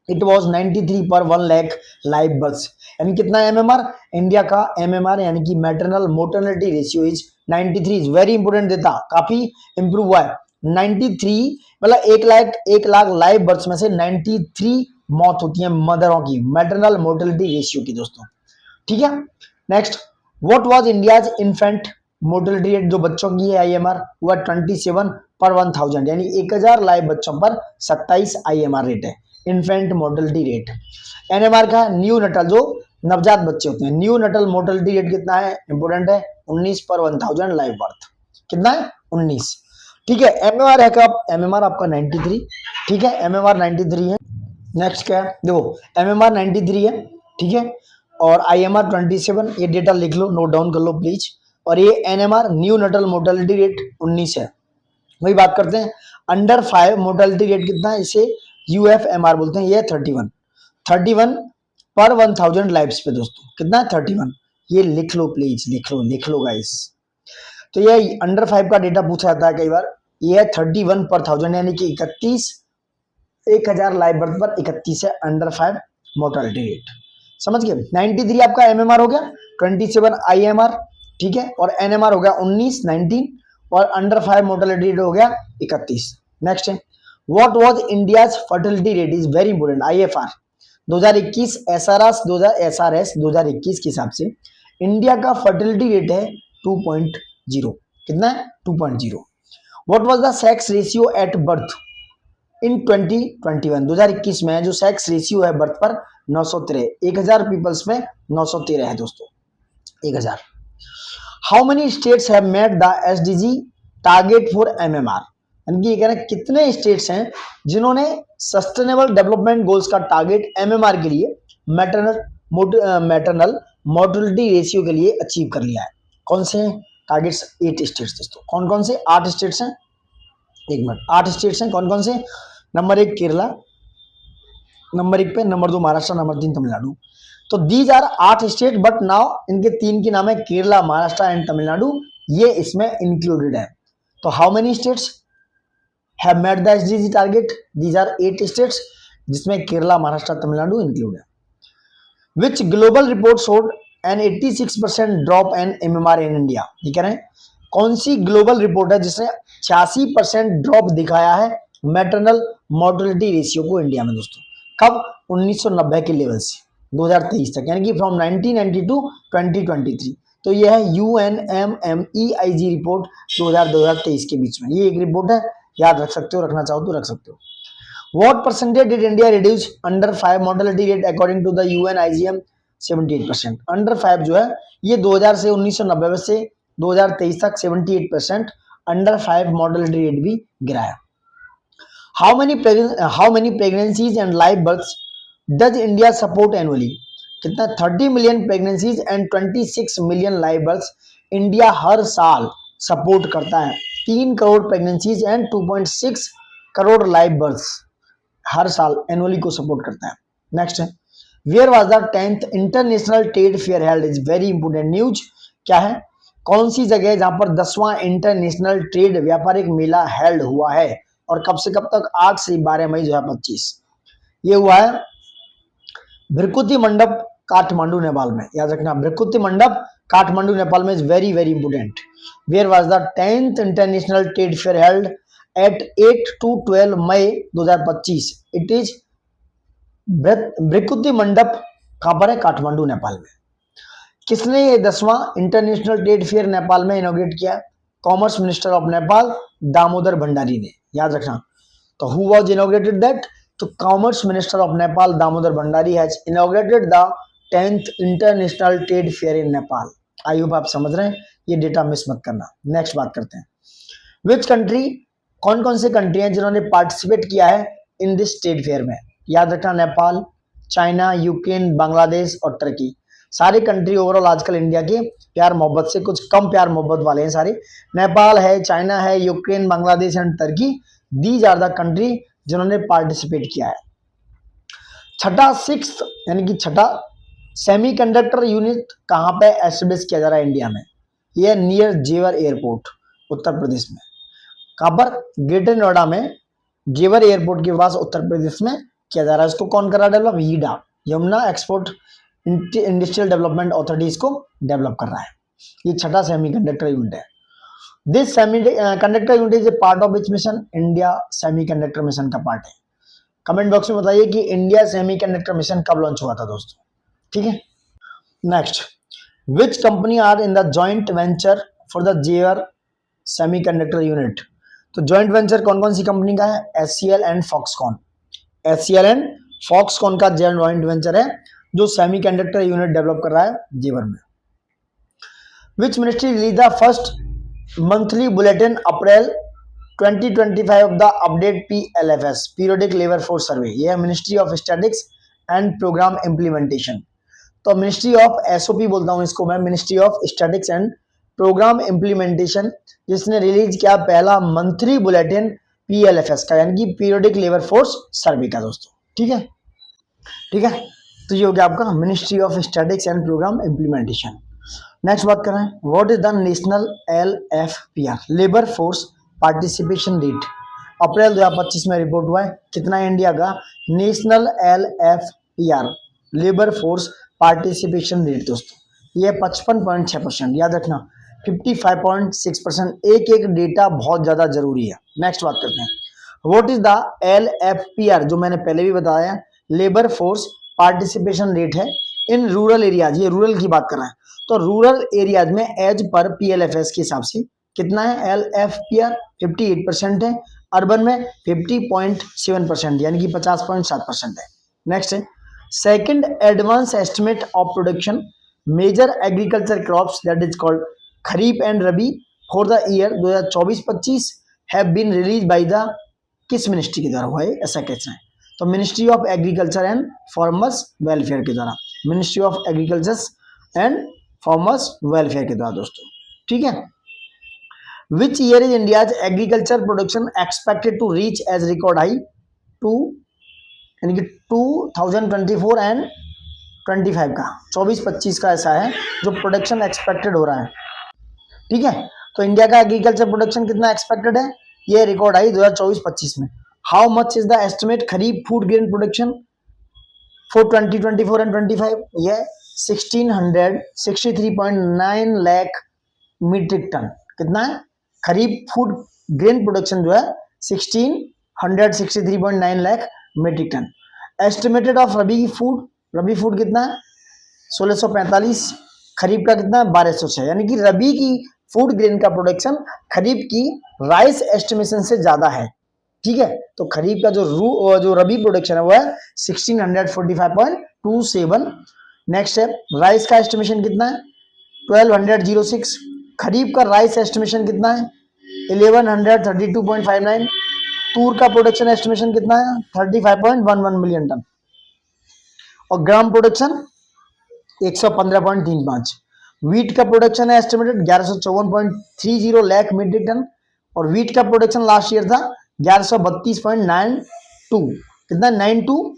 it was 93 per 1 lakh live births. यानी कितना एमएमआर? इंडिया का एमएमआर यानी कि maternal mortality ratio is 93, is very important देता, काफी इंप्रूव हुआ है। 93 मतलब 1 लाख लाइव बर्थ्स में से 93 मौत होती है मदरों की, मैटरनल मोर्टेलिटी रेशियो की दोस्तों। ठीक है, next, what was India's infant mortality rate, जो बच्चों की है आईएमआर, हुआ 27 पर 1000, यानी 1000 लाइव बच्चों पर 27 आईएमआर रेट है, इन्फेंट मोर्टेलिटी रेट। एनएमआर का न्यू नटल, जो नवजात बच्चे होते हैं, न्यू नटल मोर्टेलिटी रेट कितना है? इंपोर्टेंट है, 19 पर 1000 लाइव बर्थ। कितना है? 19। ठीक है, एमएमआर है कब? एमएमआर आपका 93। ठीक है, एमएमआर 93 है। नेक्स्ट क्या है? देखो एमएमआर 93 है, ठीक है, और आईएमआर 27। ये डेटा लिख लो, नोट डाउन कर लो प्लीज। और ये NMR new Nuttall mortality rate 19 है। वही बात करते हैं, अंडर 5 मोर्टेलिटी रेट कितना है? इसे यूएफएमआर बोलते हैं। ये 31 पर 1000 लाइव्स पे दोस्तों। कितना है? 31। ये लिख लो प्लीज, लिख लो गाइस। तो ये अंडर 5 का डेटा पूछा जाता है कई बार। ये है 31 पर 1000 यानी कि 1000 लाइव बर्थ पर 31 है अंडर 5 मोर्टेलिटी रेट। समझ गए? 93 आपका एमएमआर हो गया, 27 आईएमआर, ठीक है, और एनएमआर हो गया 19 और अंडर 5 मोर्टेलिटी रेट हो गया 31। नेक्स्ट है, what was India's fertility rate, is very important. IFR 2021 SRS 2021 के हिसाब से इंडिया का फर्टिलिटी रेट है 2.0। कितना है? 2.0। What was the sex ratio at birth in 2021 में जो सेक्स रेशियो है बर्थ पर 913, 1000 पीपल्स में 913 है दोस्तों, 1000। How many states have met the SDG target for MMR, यानी कि ये कह रहे हैं कितने स्टेट्स हैं जिन्होंने सस्टेनेबल डेवलपमेंट गोल्स का टारगेट एमएमआर के लिए मैटरनल मोर्टेलिटी रेशियो के लिए अचीव कर लिया है। कौन से टारगेट्स? 8 स्टेट्स दोस्तों। कौन कौन से? 8 स्टेट्स हैं, एक मिनट, 8 स्टेट्स हैं। कौन कौन से? नंबर 1 केरला, नंबर 1 पे, नंबर 2 महाराष्ट्र, नंबर 3 तमिलनाडु। तो these are 8 state, but now इनके 3 की नाम है केरला, महाराष्ट्र एंड तमिलनाडु, ये इसमें इंक्लूडेड है। तो how many states have met the SDG target? These are 8 states, जिसमें केरला, महाराष्ट्र, तमिलनाडु इंक्लूड है। Which global report showed an 86% drop in MMR in India, ये कह रहे हैं कौन सी ग्लोबल रिपोर्ट है जिसने 86% ड्रॉप दिखाया है मैटरनल मोर्टेलिटी रेशियो को इंडिया में दोस्तों? कब? 1990 के लेवल से 2023 तक, यानी कि फ्रॉम 1990 टू 2023। तो ये है UNMMEIG रिपोर्ट 2023 के बीच में, ये एक रिपोर्ट है, याद रख सकते हो, रखना चाहो तो रख सकते हो। What percentage did India reduce under 5 mortality rate according to the UNIGM? 78%। Under 5 जो है ये 2000 से 1990 से 2023 तक 78% अंडर 5 mortality rate भी गिराया। How many pregnancies and live births does India support annually? कितना 30 million pregnancies and 26 million live birth India हर साल सपोर्ट करता है। 3 crore pregnancies and 2.6 crore live birth हर साल एनुअली को सपोर्ट करता है। नेक्स्ट है where was the 10th international trade fair held, is very important news. क्या है, कौन सी जगह है जहां पर 10वां इंटरनेशनल ट्रेड व्यापारिक मेला हेल्ड हुआ है और कब से कब तक, 8 से 12 मई 2025। ये हुआ है भृकुति मंडप काठमांडू नेपाल में, याद रखना भृकुति मंडप काठमांडू नेपाल में, is very very important. Where was the 10th international trade fair held at 8 to 12 May 2025। It is Bhrikuti Mandap कहां पर है, काठमांडू नेपाल में। किसने ये 10वां इंटरनेशनल ट्रेड फेयर नेपाल में इनॉग्रेट किया, commerce minister of Nepal Damodar Bhandari ने, याद रखना। तो हु वाज इनॉग्रेटेड दैट, तो commerce minister of Nepal Damodar Bhandari has inaugurated the 10th international trade fair in Nepal. I hope आप समझ रहे हैं, ये डेटा मिस मत करना। नेक्स्ट बात करते हैं, विच कंट्री, कौन कौन से कंट्री हैं जिन्होंने पार्टिसिपेट किया है इन दिस ट्रेड फेयर में, याद रखना नेपाल, चाइना, यूक्रेन, बांग्लादेश और टर्की। सारे कंट्री ओवरऑल आजकल इंडिया के प्यार मोहब्बत से कुछ कम प्यार मोहब्बत वाले हैं सारे। नेपाल है, चाइना है, Ukraine, Bangladesh and Turkey, these are the country जिन्होंने पार्टिसिपेट किया है। छठा 6th यानी कि छठा सेमीकंडक्टर यूनिट कहां पे एस्टेब्लिश किया जा रहा है इंडिया में, ये नियर जेवर एयरपोर्ट उत्तर प्रदेश में। कहां पर, ग्रेटर नोएडा में जेवर एयरपोर्ट के पास उत्तर प्रदेश में किया जा रहा है। इसको कौन कर रहा है develop, YEIDA, Yamuna export industrial development authority इसको डेवलप कर रहा है। ये छठा सेमीकंडक्टर यूनिट है। This semiconductor unit is a part of which mission, India semiconductor mission का पार्ट है। कमेंट बॉक्स में बताइए कि इंडिया सेमीकंडक्टर मिशन कब लॉन्च हुआ था दोस्तों, ठीक है। Next, which company are in the joint venture for the Jewar semiconductor unit, तो जॉइंट वेंचर कौन कौन सी कंपनी का है, HCL and Foxconn. HCL and Foxconn का जॉइंट वेंचर है जो सेमीकंडक्टर यूनिट डेवलप कर रहा है जेवर में। Which ministry release the first monthly bulletin April 2025 of the update PLFS periodic labour force survey, यह ministry of statistics and programme implementation. तो ministry of SOP बोलता हूं इसको मैं, ministry of statistics and programme implementation, जिसने release किया पहला monthly bulletin PLFS का, यानी कि पीरियोडिक लेबर फोर्स सर्वे का दोस्तों, ठीक है, ठीक है। तो ये हो गया आपका ministry of statistics and programme implementation. Next बात कर रहे हैं, what is the national LFPR labour force participation rate, April 2025 में रिपोर्ट हुआ है, कितना है इंडिया का national LFPR labour force participation rate दोस्तों, ये 55.6%, याद रखना 55.6%, एक डेटा बहुत ज्यादा जरूरी है। नेक्स्ट बात करते हैं, व्हाट इज द LFPR, जो मैंने पहले भी बताया लेबर फोर्स पार्टिसिपेशन रेट है इन रूरल एरियाज, ये रूरल की बात कर रहे हैं। तो रूरल एरियाज में एज पर PLFS के हिसाब से कितना है, LFPR 58% है, अर्बन में 50.7% यानी कि 50.7% है। नेक्स्ट है, second advance estimate of production major agriculture crops that is called kharif and rabi for the year 2024-25 have been release by the, किस मिनिस्ट्री के द्वारा हुआ है, ऐसा कैसे है, तो ministry of agriculture and farmers welfare के द्वारा, ministry of agriculture and farmers welfare के द्वारा दोस्तों, ठीक है। Which year is India's agriculture production expected to reach as record high to, यानी कि 2024 एंड 25 का 24-25 का ऐसा है जो प्रोडक्शन एक्सपेक्टेड हो रहा है, ठीक है। तो इंडिया का एग्रीकल्चर प्रोडक्शन कितना एक्सपेक्टेड है, ये रिकॉर्ड आई 2024-25 में। How much is the estimate kharif food grain production for 2024 and 25, ये 1663.9 लाख मीट्रिक टन, कितना है खरीफ फूड ग्रेन प्रोडक्शन जो है 1663.9 lakh metric ton. Estimated of rabi food, rabi food कितना है 1645, खरीफ का कितना है 1206, यानी कि रबी की फूड ग्रेन का प्रोडक्शन खरीफ की राइस एस्टिमेशन से ज्यादा है, ठीक है। तो खरीफ का जो रबी प्रोडक्शन है वो है 1645.27। नेक्स्ट है, राइस का एस्टिमेशन कितना है 1206, खरीफ का राइस एस्टिमेशन कितना है 1132.59, तूर का प्रोडक्शन एस्टिमेशन कितना है 35.11 मिलियन टन, और ग्राम प्रोडक्शन 115.35। वीट का प्रोडक्शन है एस्टिमेटेड 1154.30 लाख मीट्रिक टन, और वीट का प्रोडक्शन लास्ट ईयर था 1132.92, कितना 92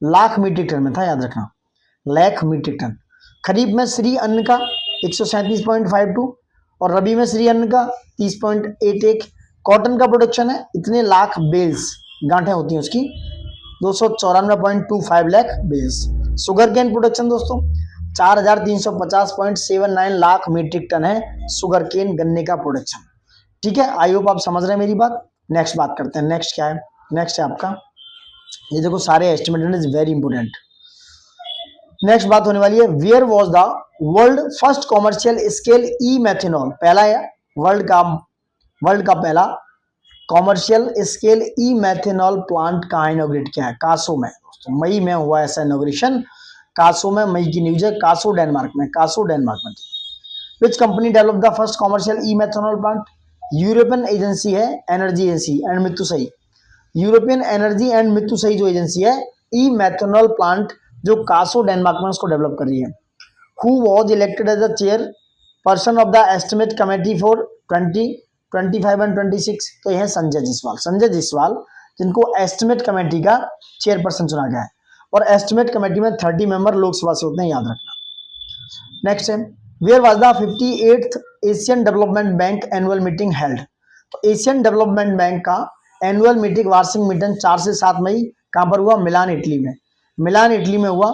लाख मीट्रिक टन में था, याद रखना लाख मीट्रिक टन। खरीफ में श्री अन्न का 137.52 और रबी में श्री अन्न का 30.81। कॉटन का प्रोडक्शन है इतने लाख बेल्स, गांठें होती हैं उसकी 294.25 lakh bales. Sugar cane production दोस्तों 4350.79 लाख मीट्रिक टन है शुगर केन गन्ने का प्रोडक्शन। ठीक है, आई होप आप समझ रहे हैं मेरी बात। नेक्स्ट बात करते हैं, नेक्स्ट क्या है, नेक्स्ट है आपका, ये देखो सारे estimated is very important. Next बात होने वाली है, where was the world first commercial scale e methanol, पहला है वर्ल्ड का पहला commercial scale e methanol plant कहाँ इनॉग्रेट किया है? कासो में दोस्तों, मई में हुआ ऐसा इनॉग्रेशन, कासो में, मई की न्यूज है, कासो डेनमार्क में which company develop the first commercial e methanol plant? European agency है, energy agency and Mitsubishi, European energy and Mitsubishi जो एजेंसी है ई मैथेनॉल प्लांट जो कासो डेनमार्क में उसको डेवलप कर रही है। Who was elected as the chairperson of the estimate committee for 2025 and 26? तो यह है संजय जायसवाल जिनको एस्टिमेट कमेटी का चेयरपर्सन चुना गया है, और एस्टिमेट कमेटी में 30 मेंबर लोकसभा से होते हैं, याद रखना। नेक्स्ट है, where was the 58th Asian development bank annual meeting held? तो एशियन डेवलपमेंट बैंक का एनुअल मीटिंग, वार्षिक मीटिंग 4 से 7 मई कहां पर हुआ? मिलान इटली में हुआ।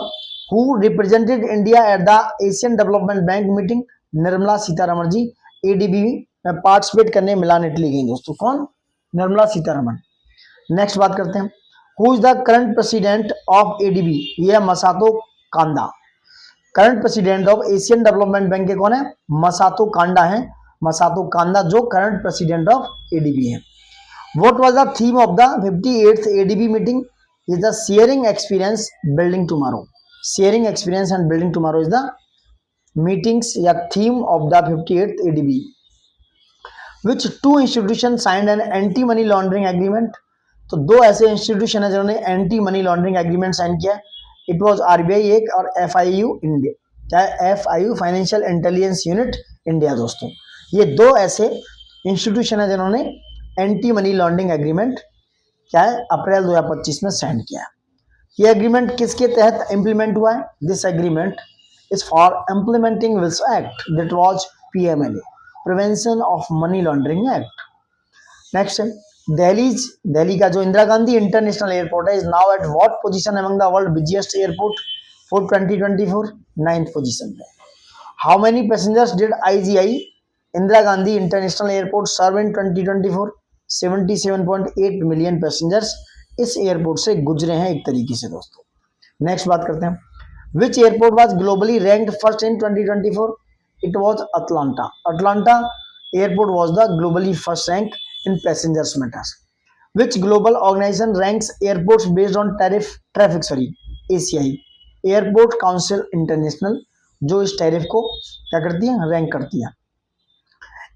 Who represented India at the Asian development bank meeting? Nirmala Sitharaman ji ADB में पार्टिसिपेट करने मिलान इटली गई दोस्तों, कौन? निर्मला सीतारमण। नेक्स्ट बात करते हैं, who is the current president of ADB? ये है Masato Kanda. Current president of Asian development bank के कौन है? मसातो कांडा है, मसातो कांदा जो करंट प्रेसिडेंट ऑफ एडीबी है। What was the theme of the 58th ADB meeting? Is the sharing experience building tomorrow. Sharing experience and building tomorrow is the meetings या theme of the 58th ADB. Which two institution signed an anti money laundering agreement? तो दो ऐसे institution है जिन्होंने anti money laundering agreement sign किया। It was RBI एक और FIU India, क्या है? FIU financial intelligence unit India दोस्तों। ये दो ऐसे इंस्टीट्यूशन है जिन्होंने एंटी मनी लॉन्ड्रिंग एग्रीमेंट क्या है अप्रैल 2025 में साइन किया है। ये एग्रीमेंट किसके तहत इंप्लीमेंट हुआ है? This agreement is for implementing this act that was PMLA, prevention of money laundering act. Next है, दिल्ली का जो इंदिरा गांधी इंटरनेशनल एयरपोर्ट है is now at what position among the world busiest airport for 2024? 9th position पे। How many passengers did IGI Indira Gandhi international airport serve in 2024? 77.8 million passengers इस airport से गुजरे हैं एक तरीके से दोस्तों। नेक्स्ट बात करते हैं, which airport was globally ranked first in 2024? It was Atlanta airport was the globally first rank in passengers matters. Which global organization ranks airports based on traffic? ACI, Airport Council International, जो इस tariff को क्या करती है? Rank करती है।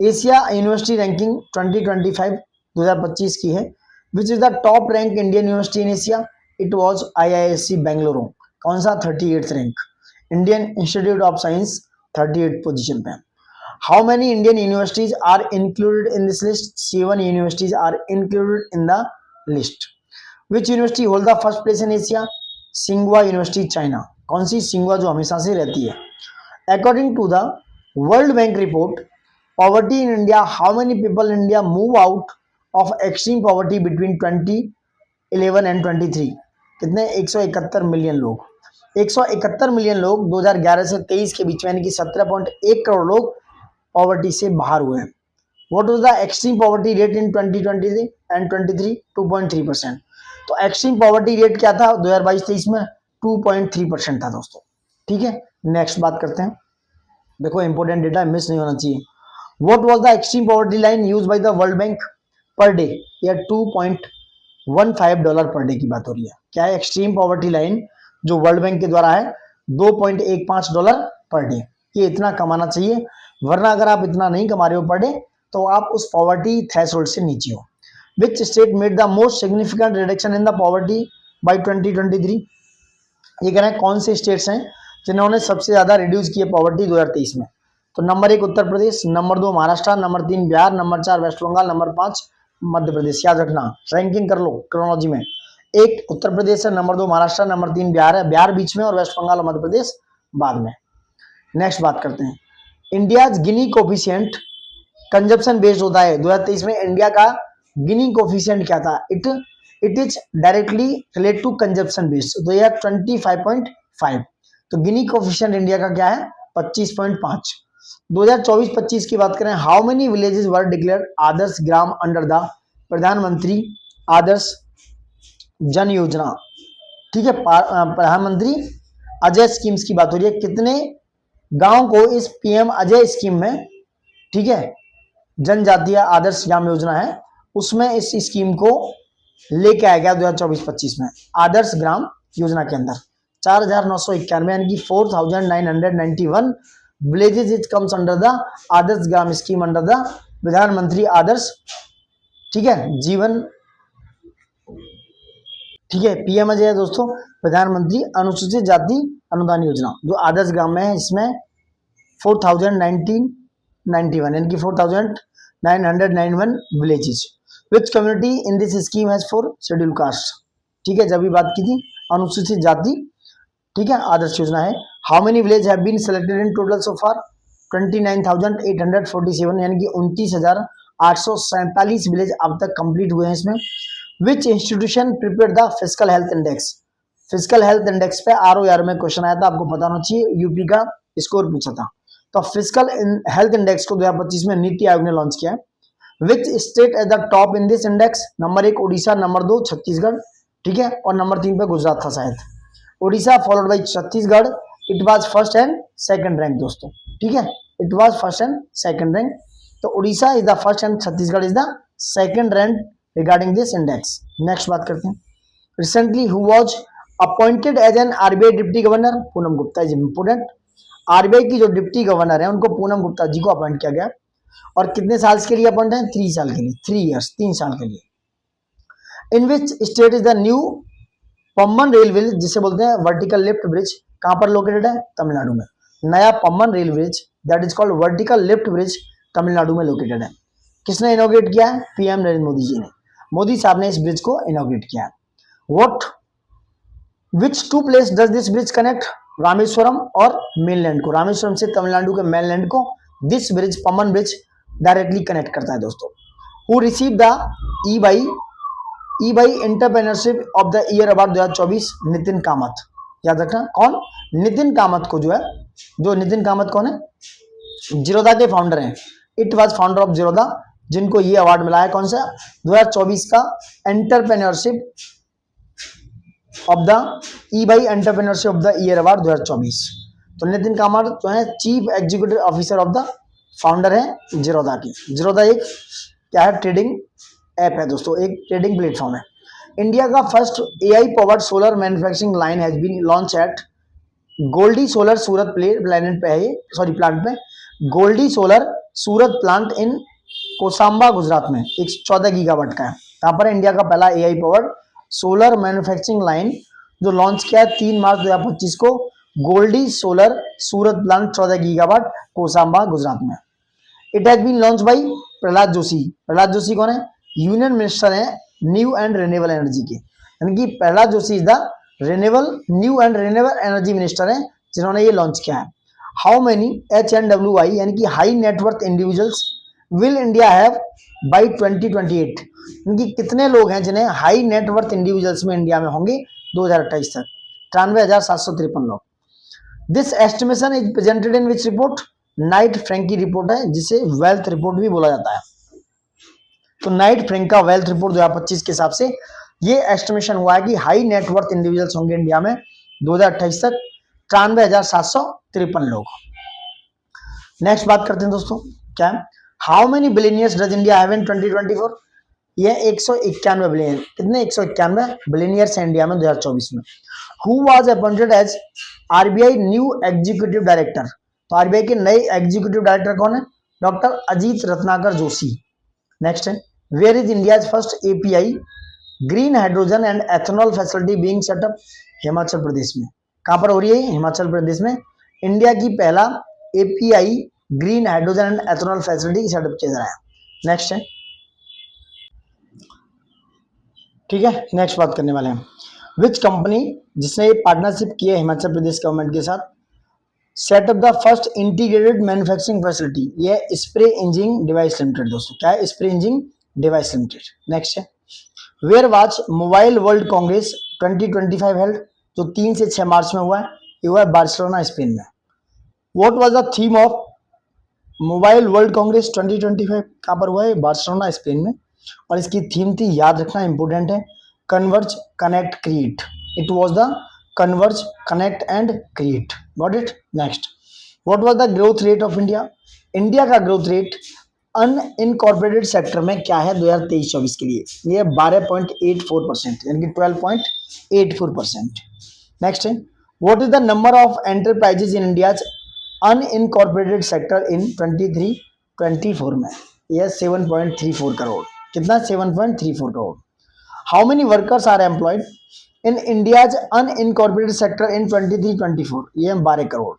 Asia university ranking 2025 की है। Which is the top rank Indian university in Asia? It was IISc Bengaluru, कौन सा? 38th rank. Indian institute of science 38th position पे। How many Indian universities are included in this list? 7 universities are included in the list. Which university hold the first place in Asia? Tsinghua University, China. कौन सी? Tsinghua जो हमेशा से रहती है। According to the World Bank report, poverty in India, how many people in India move out of extreme poverty between 2011 and 23? कितने? 171 million लोग। 171 million लोग 2011 से 23 के बीच में, यानी कि 17.1 करोड़ लोग पॉवर्टी से बाहर हुए हैं। What was the extreme poverty rate in 2023 and 23? 2.3%। तो एक्सट्रीम पॉवर्टी रेट क्या था 2022-23 में? 2.3% था दोस्तों। ठीक है, नेक्स्ट बात करते हैं। देखो इंपॉर्टेंट डेटा मिस नहीं होना चाहिए। What was the extreme poverty line used by the world bank per day? या $2.15 पर डे की बात हो रही है। क्या है? एक्सट्रीम पॉवर्टी लाइन जो वर्ल्ड बैंक के द्वारा है $2.15 पर डे। ये इतना कमाना चाहिए, वरना अगर आप इतना नहीं कमा रहे हो पर डे तो आप उस पॉवर्टी थ्रेशोल्ड से नीचे हो। Which state made the most significant reduction in the poverty by 2023? ये कह रहे हैं कौन से स्टेट्स हैं जिन्होंने सबसे ज्यादा रिड्यूस की है पॉवर्टी 2023 में। तो number 1 Uttar Pradesh, number 2 Maharashtra, number 3 Bihar, number 4 west Bengal, number 5 Madhya Pradesh. याद रखना, रैंकिंग कर लो क्रोनोलॉजी में। 1 उत्तर प्रदेश है, नंबर 2 महाराष्ट्र, नंबर 3 बिहार है, बिहार बीच में और वेस्ट बंगाल और मध्य प्रदेश बाद में। नेक्स्ट बात करते हैं, इंडिया गिनी कोफिशियंट कंजप्शन बेस्ड होता है। 2023 में इंडिया का गिनी कोफिशियंट क्या था? It is directly relate to consumption based, तो यह 25.5। तो गिनी कोफिशियंट इंडिया का क्या है? 25.5। 2024-25 की बात करें, how many villages were declared Adarsh Gram under the प्रधानमंत्री आदर्श जन योजना। ठीक है, प्रधानमंत्री अजय स्कीम्स की बात हो रही है। कितने गांव को इस पीएम अजय स्कीम में, ठीक है, जनजातीय आदर्श ग्राम योजना है, उसमें इस स्कीम को लेके आया गया 2024-25 में आदर्श ग्राम योजना के अंदर 4,991 यानी कि 4,991 villages it comes under the Adarsh Gram scheme under the प्रधानमंत्री आदर्श, ठीक है, जीवन, ठीक है, पीएम अजय है दोस्तों, प्रधानमंत्री अनुसूचित जाति अनुदान योजना जो आदर्श ग्राम में है। इसमें 4,991 यानी कि 4,991 villages. Which community in this scheme has for schedule caste. ठीक है, जब भी बात की थी अनुसूचित जाति, ठीक है, आदर्श योजना है। How many village have been selected in total so far? 29,847 यानी कि 29,847 विलेज अब तक कंप्लीट हुए हैं इसमें। विच institution prepare the physical health index? Physical health index पे ROR में क्वेश्चन आया था, आपको पता होना चाहिए, यूपी का स्कोर पूछा था। तो फिजिकल हेल्थ इंडेक्स को 2025 में नीति आयोग ने लॉन्च किया है। Which state at the top in this index? Number 1 Orissa, number 2 Chhattisgarh, ठीक है, और नंबर 3 पे गुजरात था शायद। Orissa followed by Chhattisgarh. It was first and second rank दोस्तों, ठीक है, it was first and second rank. तो Orissa is the first and Chhattisgarh is the second rank regarding this index. Next बात करते हैं, recently who was appointed as N RBI deputy governor? Poonam Gupta is important. RBI की जो deputy governor है उनको पूनम गुप्ता जी को appoint किया गया, और कितने साल के लिए अपॉइंट है? 3 साल के लिए, 3 इयर्स, 3 साल के लिए। In which state is the new Pamban rail bridge, जिसे बोलते हैं वर्टिकल लिफ्ट ब्रिज, कहां पर लोकेटेड है? तमिलनाडु में। नया Pamban rail bridge that is called vertical lift bridge Tamil Nadu में लोकेटेड है। किसने इनोग्रेट किया है? PM नरेंद्र मोदी जी ने, मोदी साहब ने इस ब्रिज को इनोग्रेट किया है। What which two place does this bridge connect? Rameswaram और मेनलैंड को, रामेश्वरम से तमिलनाडु के मेनलैंड को this bridge, Pamban bridge, directly connect करता है दोस्तों। Who receive the EY entrepreneurship of the year award 2024? Nitin Kamath. याद रखना, कौन? नितिन कामत को जो है, जो नितिन कामत कौन है? जीरोधा के फाउंडर हैं। It was founder of Zerodha, जिनको ये अवार्ड मिला है कौन सा? 2024 का entrepreneurship of the EY entrepreneurship of the year award 2024। तो नितिन कामत जो है chief executive officer of the, founder है जीरोधा की। जीरोधा एक क्या है? ट्रेडिंग ऐप है दोस्तों, एक ट्रेडिंग प्लेटफॉर्म है। इंडिया का first AI powered solar manufacturing line has been launch at Goldi solar Surat plant पे है, सॉरी प्लांट पे, Goldi solar Surat plant in Kosamba Gujarat में, 14 गीगावाट का है। यहाँ पर इंडिया का पहला AI powered solar manufacturing line जो लॉन्च किया है 3 मार्च 2025 को, Goldi solar Surat plant 14 gigawatt Kosamba Gujarat में। It has been launch by Pralhad Joshi. Pralhad Joshi कौन है? यूनियन मिनिस्टर है न्यू एंड रिन्यूएबल एनर्जी के, यानी कि Pralhad Joshi is the new and renewable energy minister है जिन्होंने ये लॉन्च किया है। हाउ मेनी HNWI यानी कि high net worth individuals will India have by 2028? यानी कि कितने लोग हैं जिन्हें हाई नेटवर्थ इंडिविजुअल्स में इंडिया में होंगे 2028 तक? 93,753 लोग। This estimation is presented in which report? Knight Frank report है, जिसे वेल्थ रिपोर्ट भी बोला जाता है। तो नाइट फ्रैंका वेल्थ रिपोर्ट 2025 के हिसाब से ये एस्टिमेशन हुआ है कि हाई नेटवर्थ इंडिविजुअल्स होंगे इंडिया में 2028 तक 93,753 लोग। नेक्स्ट बात करते हैं दोस्तों, क्या है? How many billionaires does India have in 2024? ये 191 बिलियन, कितने? 191 बिलियनियर्स हैं इंडिया में 2024 में। Who was appointed as RBI new executive director? तो RBI के नए एग्जीक्यूटिव डायरेक्टर कौन है? डॉक्टर अजीत रत्नाकर जोशी। नेक्स्ट है, where is India's first API green hydrogen and ethanol facility being setup? Himachal Pradesh में। कहाँ पर हो रही है? हिमाचल प्रदेश में। इंडिया की पहला API green hydrogen and ethanol facility setup किया जा रहा है। नेक्स्ट है, ठीक है, नेक्स्ट बात करने वाले हैं। विच कंपनी, जिसने ये पार्टनरशिप की है हिमाचल प्रदेश गवर्नमेंट के साथ, setup the first integrated manufacturing facility, ये स्प्रे इंजिन डिवाइस लिमिटेड दोस्तों। क्या है? Spray engine device limited. Next है, where was mobile world congress 2025 held, जो 3 से 6 मार्च में हुआ है, ये हुआ है बार्सिलोना स्पेन में। What was the theme of mobile world congress 2025, कहाँ पर हुआ है? बार्सिलोना स्पेन में। और इसकी थीम थी, याद रखना इंपॉर्टेंट है, converge connect create. It was the converge connect and create. Got it? Next, what was the growth rate of India, India का ग्रोथ रेट अनइनकॉर्पोरेटेड सेक्टर में क्या है 2023-24 के लिए? ये 12.84%, यानी कि 12.84%। नेक्स्ट है, what is the number of enterprises in India unincorporated sector in 23-24 में? यह 7.34 करोड़। कितना? 7.34 crore. How many workers are employed in India's unincorporated sector in 23-24? ये 12 crore.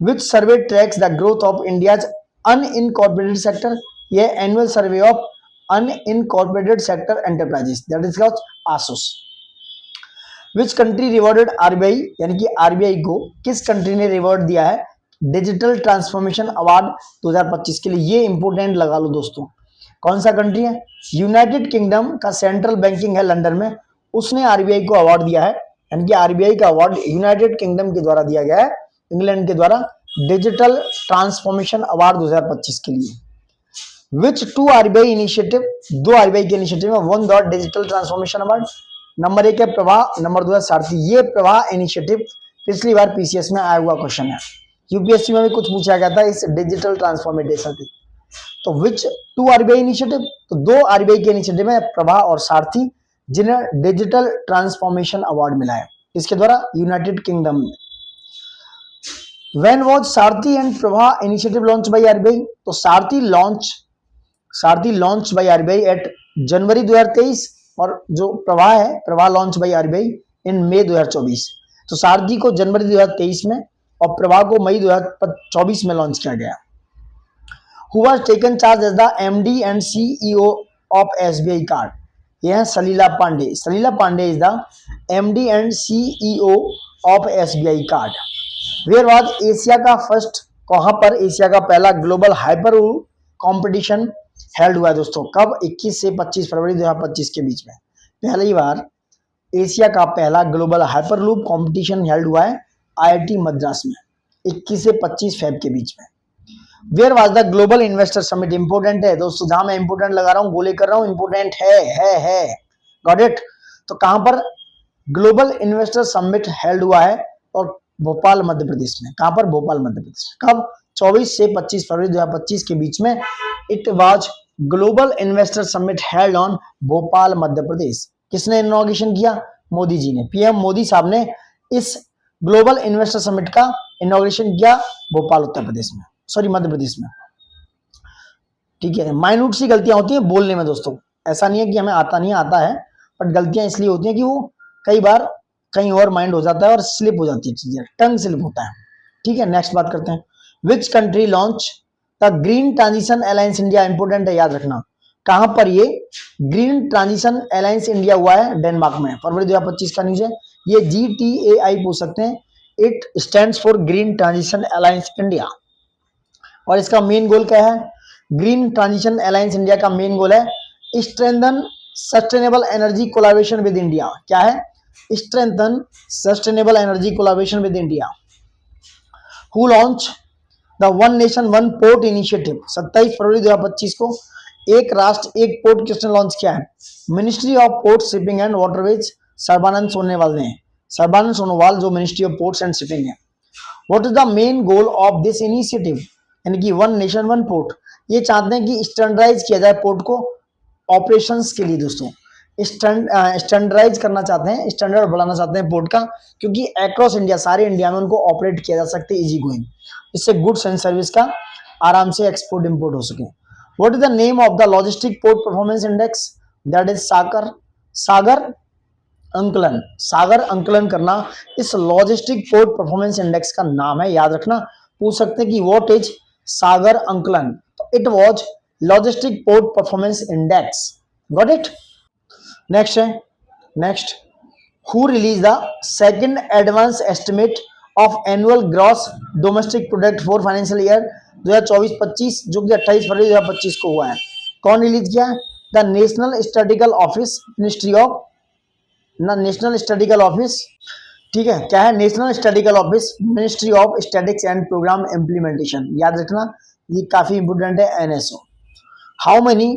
Which survey tracks the growth of India's unincorporated sector? ये annual survey of unincorporated sector enterprises, that is called ASUSE. Which country rewarded RBI, यानी कि RBI को किस country ने reward दिया है digital transformation award 2025 के लिए? ये इंपोर्टेंट लगा लो दोस्तों। कौन सा कंट्री है? यूनाइटेड किंगडम का सेंट्रल बैंकिंग है लंदन में, उसने आरबीआई को अवार्ड दिया है, यानी कि आरबीआई का अवार्ड यूनाइटेड किंगडम के द्वारा दिया गया है, इंग्लैंड के द्वारा, डिजिटल ट्रांसफॉर्मेशन अवार्ड 2025 के लिए। विच टू आरबीआई इनिशिएटिव, 2 आरबीआई के इनिशिएटिव में one the digital transformation award? Number 1 है प्रवाह, नंबर 2 है सारथी। ये प्रवाह इनिशिएटिव पिछली बार पीसीएस में आया हुआ क्वेश्चन है, यूपीएससी में भी कुछ पूछा गया था इस डिजिटल ट्रांसफॉर्मेशन से। तो विच 2 आरबीआई इनिशिएटिव, तो 2 आरबीआई के इनिशिएटिव में प्रवाह और सारथी, जिन्हें डिजिटल ट्रांसफॉर्मेशन अवार्ड मिला है इसके द्वारा यूनाइटेड किंगडम में। When was सारथी एंड प्रवाह इनिशिएटिव लॉन्च बाय आरबीआई? तो सारथी लॉन्च बाय आरबीआई एट जनवरी 2023 और जो प्रवाह है, प्रवाह लॉन्च बाय आरबीआई इन मई 2024। तो सारथी को जनवरी 2023 में और प्रवाह को मई 2024 में लॉन्च किया गया। Who was taken charge as the MD and CEO of SBI card? यह है Salila Pande. Salila Pande is the MD and CEO of SBI card. Where was Asia का फर्स्ट, कहां पर एशिया का पहला ग्लोबल हाइपर कंपटीशन हेल्ड हुआ है दोस्तों? कब? 21 से 25 फरवरी 2025 के बीच में पहली बार एशिया का पहला ग्लोबल हाइपरलूप कंपटीशन हेल्ड हुआ है आईआईटी मद्रास में 21 से 25 फेब के बीच में। Where was the global investor summit? Important है दोस्तों, जहां मैं इंपोर्टेंट लगा रहा हूं, गोले कर रहा हूं, इंपोर्टेंट है। Got it? तो कहां पर ग्लोबल इन्वेस्टर समिट हेल्ड हुआ है? और भोपाल मध्य प्रदेश में। कहां पर? भोपाल मध्य प्रदेश। कब? 24 से 25 फरवरी 2025 के बीच में। It was global investor summit held on Bhopal Madhya Pradesh. किसने इनॉग्रेशन किया? मोदी जी ने, पीएम मोदी साहब ने इस ग्लोबल इन्वेस्टर समिट का इनॉग्रेशन किया भोपाल उत्तर प्रदेश में, सॉरी मध्य प्रदेश में। ठीक है, माइन्यूट सी गलतियां होती हैं बोलने में दोस्तों, ऐसा नहीं है कि हमें आता नहीं, आता है, बट गलतियां इसलिए होती हैं कि वो कई बार कहीं और माइंड हो जाता है और स्लिप हो जाती है चीजें, टंग स्लिप होता है। ठीक है, नेक्स्ट बात करते हैं। Which country launch the green transition alliance India? Important है, याद रखना। कहां पर ये ग्रीन ट्रांजिशन अलायंस इंडिया हुआ है? डेनमार्क में, फरवरी 2025 का न्यूज है। ये GTAI पूछ सकते हैं, it stands for green transition alliance India. और इसका मेन गोल क्या है? ग्रीन ट्रांजिशन अलायंस इंडिया का मेन गोल है strengthen sustainable energy collaboration with India. क्या है? Strengthen sustainable energy collaboration with India. Who launch the one nation one port initiative? 27 फरवरी 2025 को एक राष्ट्र एक पोर्ट किसने लॉन्च किया है? Ministry of port shipping and waterways, Sarbananda Sonowal ने। सर्बानंद सोनोवाल जो ministry of ports and shipping है। What is the main goal of this initiative? यानी कि वन नेशन वन पोर्ट, ये चाहते हैं कि स्टैंडर्डाइज किया जाए पोर्ट को ऑपरेशंस के लिए दोस्तों, स्टैंडर्डाइज करना चाहते हैं, स्टैंडर्ड बढ़ाना चाहते हैं पोर्ट का, क्योंकि अक्रॉस इंडिया, सारे इंडिया में उनको ऑपरेट किया जा सकते हैं इजी गोइंग, इससे गुड्स एंड सर्विस का आराम से एक्सपोर्ट इंपोर्ट हो सके। What is the name of the logistic port performance index? That is Sagar Ankalan, Sagar Ankalan करना इस लॉजिस्टिक पोर्ट परफॉर्मेंस इंडेक्स का नाम है, याद रखना। पूछ सकते हैं कि व्हाट इज सागर अंकलन, तो it was logistic port performance index. Got it. Next है, next, who release the second advance estimate of annual gross domestic product for financial year 2024-25 जो कि 28 फरवरी 2025 को हुआ है। कौन रिलीज किया है? The national statistical office, ministry of national statistical office, ठीक है। क्या है? National statistical office, ministry of statistics and programme implementation, याद रखना ये काफी इंपोर्टेंट है, NSO. How many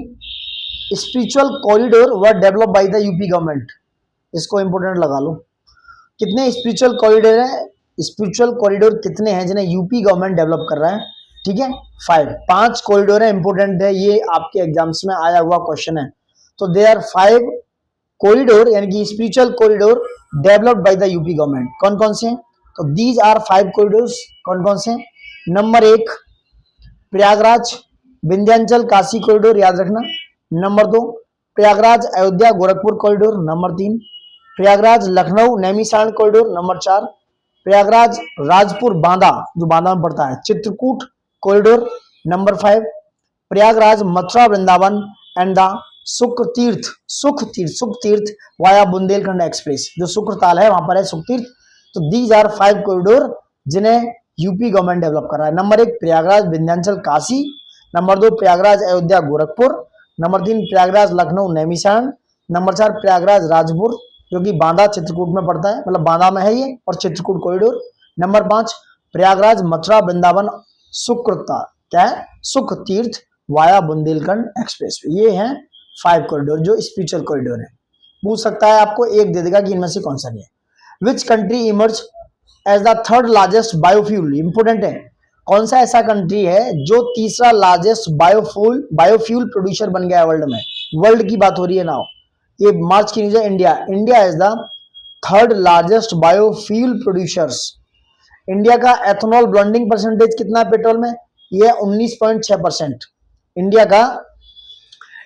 spiritual corridor were develop by the UP government, इसको इंपोर्टेंट लगा लो। कितने स्पिरिचुअल कॉरिडोर है? स्पिरिचुअल कॉरिडोर कितने हैं जिन्हें यूपी गवर्नमेंट डेवलप कर रहा है? ठीक है, 5 कॉरिडोर है, इंपोर्टेंट है, ये आपके एग्जाम्स में आया हुआ क्वेश्चन है। तो दे आर 5 कॉरिडोर यानी कि spiritual corridor developed by the UP government. कौन कौन से? तो दीज आर 5 कॉरिडोर्स, कौन कौन से? नंबर 1 प्रयागराज विंध्याचल काशी कॉरिडोर, याद रखना। Number 2 Prayagraj Ayodhya Gorakhpur corridor. Number 3 Prayagraj Lucknow Naimisharanya corridor. Number 4 Prayagraj Rajapur Banda, जो बांदा में पड़ता है, Chitrakoot corridor. Number 5 Prayagraj Mathura Vrindavan and the Sukh Tirth via Bundelkhand express, जो शुक्रताल है वहां पर है सुखतीर्थ। तो दीज आर 5 कॉरिडोर जिन्हें यूपी गवर्नमेंट डेवलप कर रहा है। Number 1 Prayagraj Vindhyachal Kashi, number 2 Prayagraj Ayodhya Gorakhpur, number 3 Prayagraj Lucknow Naimisharanya, number 4 Prayagraj Rajapur जो कि बांदा चित्रकूट में पड़ता है, मतलब बांदा में है ये, और चित्रकूट कॉरिडोर। नंबर 5 प्रयागराज मथुरा वृंदावन सुक्रता, क्या है? सुख तीर्थ वाया बुंदेलखंड एक्सप्रेस। ये हैं 5 कॉरिडोर जो स्पिरिचुअल कॉरिडोर है। पूछ सकता है, आपको एक दे देगा कि इनमें से कौन सा नहीं है। Which country emerge as the 3rd largest biofuel, important है, कौन सा ऐसा कंट्री है जो तीसरा लार्जेस्ट बायोफ्यूल प्रोड्यूसर बन गया है वर्ल्ड में? वर्ल्ड की बात हो रही है ना, ये मार्च की न्यूज है। India is the 3rd largest biofuel producers. India का एथेनॉल ब्लेंडिंग परसेंटेज कितना है पेट्रोल में? ये है 19.6%।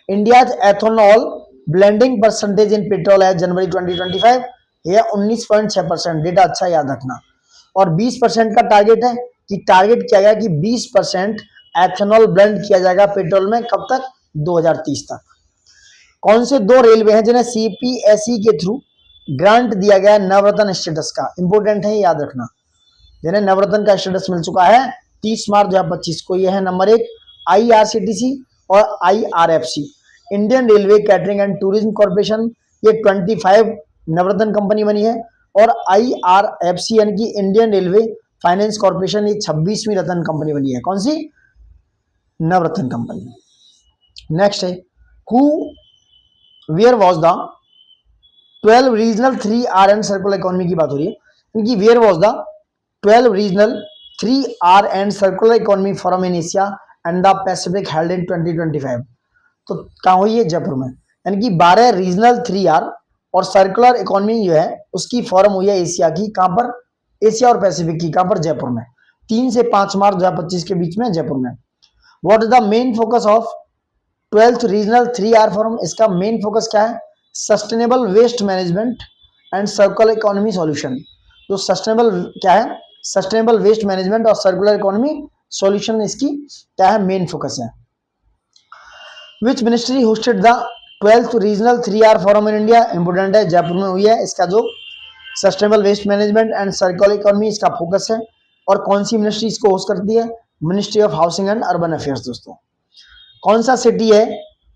India's ethanol blending percentage in petrol है जनवरी 2025, ये 19.6%। डेटा अच्छा याद रखना। और 20% का टारगेट है, कि टारगेट किया गया कि 20% एथेनॉल ब्लेंड किया जाएगा पेट्रोल में, कब तक? 2030 तक। कौन से 2 रेलवे हैं जिन्हें सीपीएसई के थ्रू ग्रांट दिया गया नवरत्न स्टेटस का? इंपोर्टेंट है, याद रखना, जिन्हें नवरत्न का स्टेटस मिल चुका है 30 मार्च 2025 को। यह है नंबर 1 आईआरसीटीसी और IRFC, Indian railway catering and tourism corporation, ये 25 नवरत्न कंपनी बनी है। और आईआरएफसी यानी कि इंडियन रेलवे फाइनेंस कॉर्पोरेशन, ये 26वीं रत्न कंपनी बनी है। कौन सी? नवरत्न कंपनी। नेक्स्ट है, who where was the 12 regional 3R and circular economy की बात हो रही है, क्योंकि where was the 12 regional 3R and circular economy forum in Asia and the Pacific held in 2025। तो कहाँ हुई है? जयपुर में। यानी कि 12 रीजनल 3R और सर्कुलर इकोनॉमी जो है उसकी फोरम हुई है एशिया की, कहाँ पर? एशिया और पैसिफिक की, कहाँ पर? जयपुर में, 3 से 5 मार्च 2025 के बीच में जयपुर में। What is the main focus of 12th regional 3R forum? इसका मेन फोकस क्या है? Sustainable waste management and circular economy solution. जो सस्टेनेबल क्या है? सस्टेनेबल वेस्ट मैनेजमेंट और सर्कुलर इकोनॉमी सॉल्यूशन, इसकी क्या है? मेन फोकस है। Which ministry hosted the 12th regional 3R forum in India? Important है, जयपुर में हुई है। इसका जो sustainable waste management and circular economy इसका फोकस है। और कौन सी मिनिस्ट्री इसको होस्ट करती है? Ministry of housing and urban affairs. दोस्तों, कौन सा सिटी है?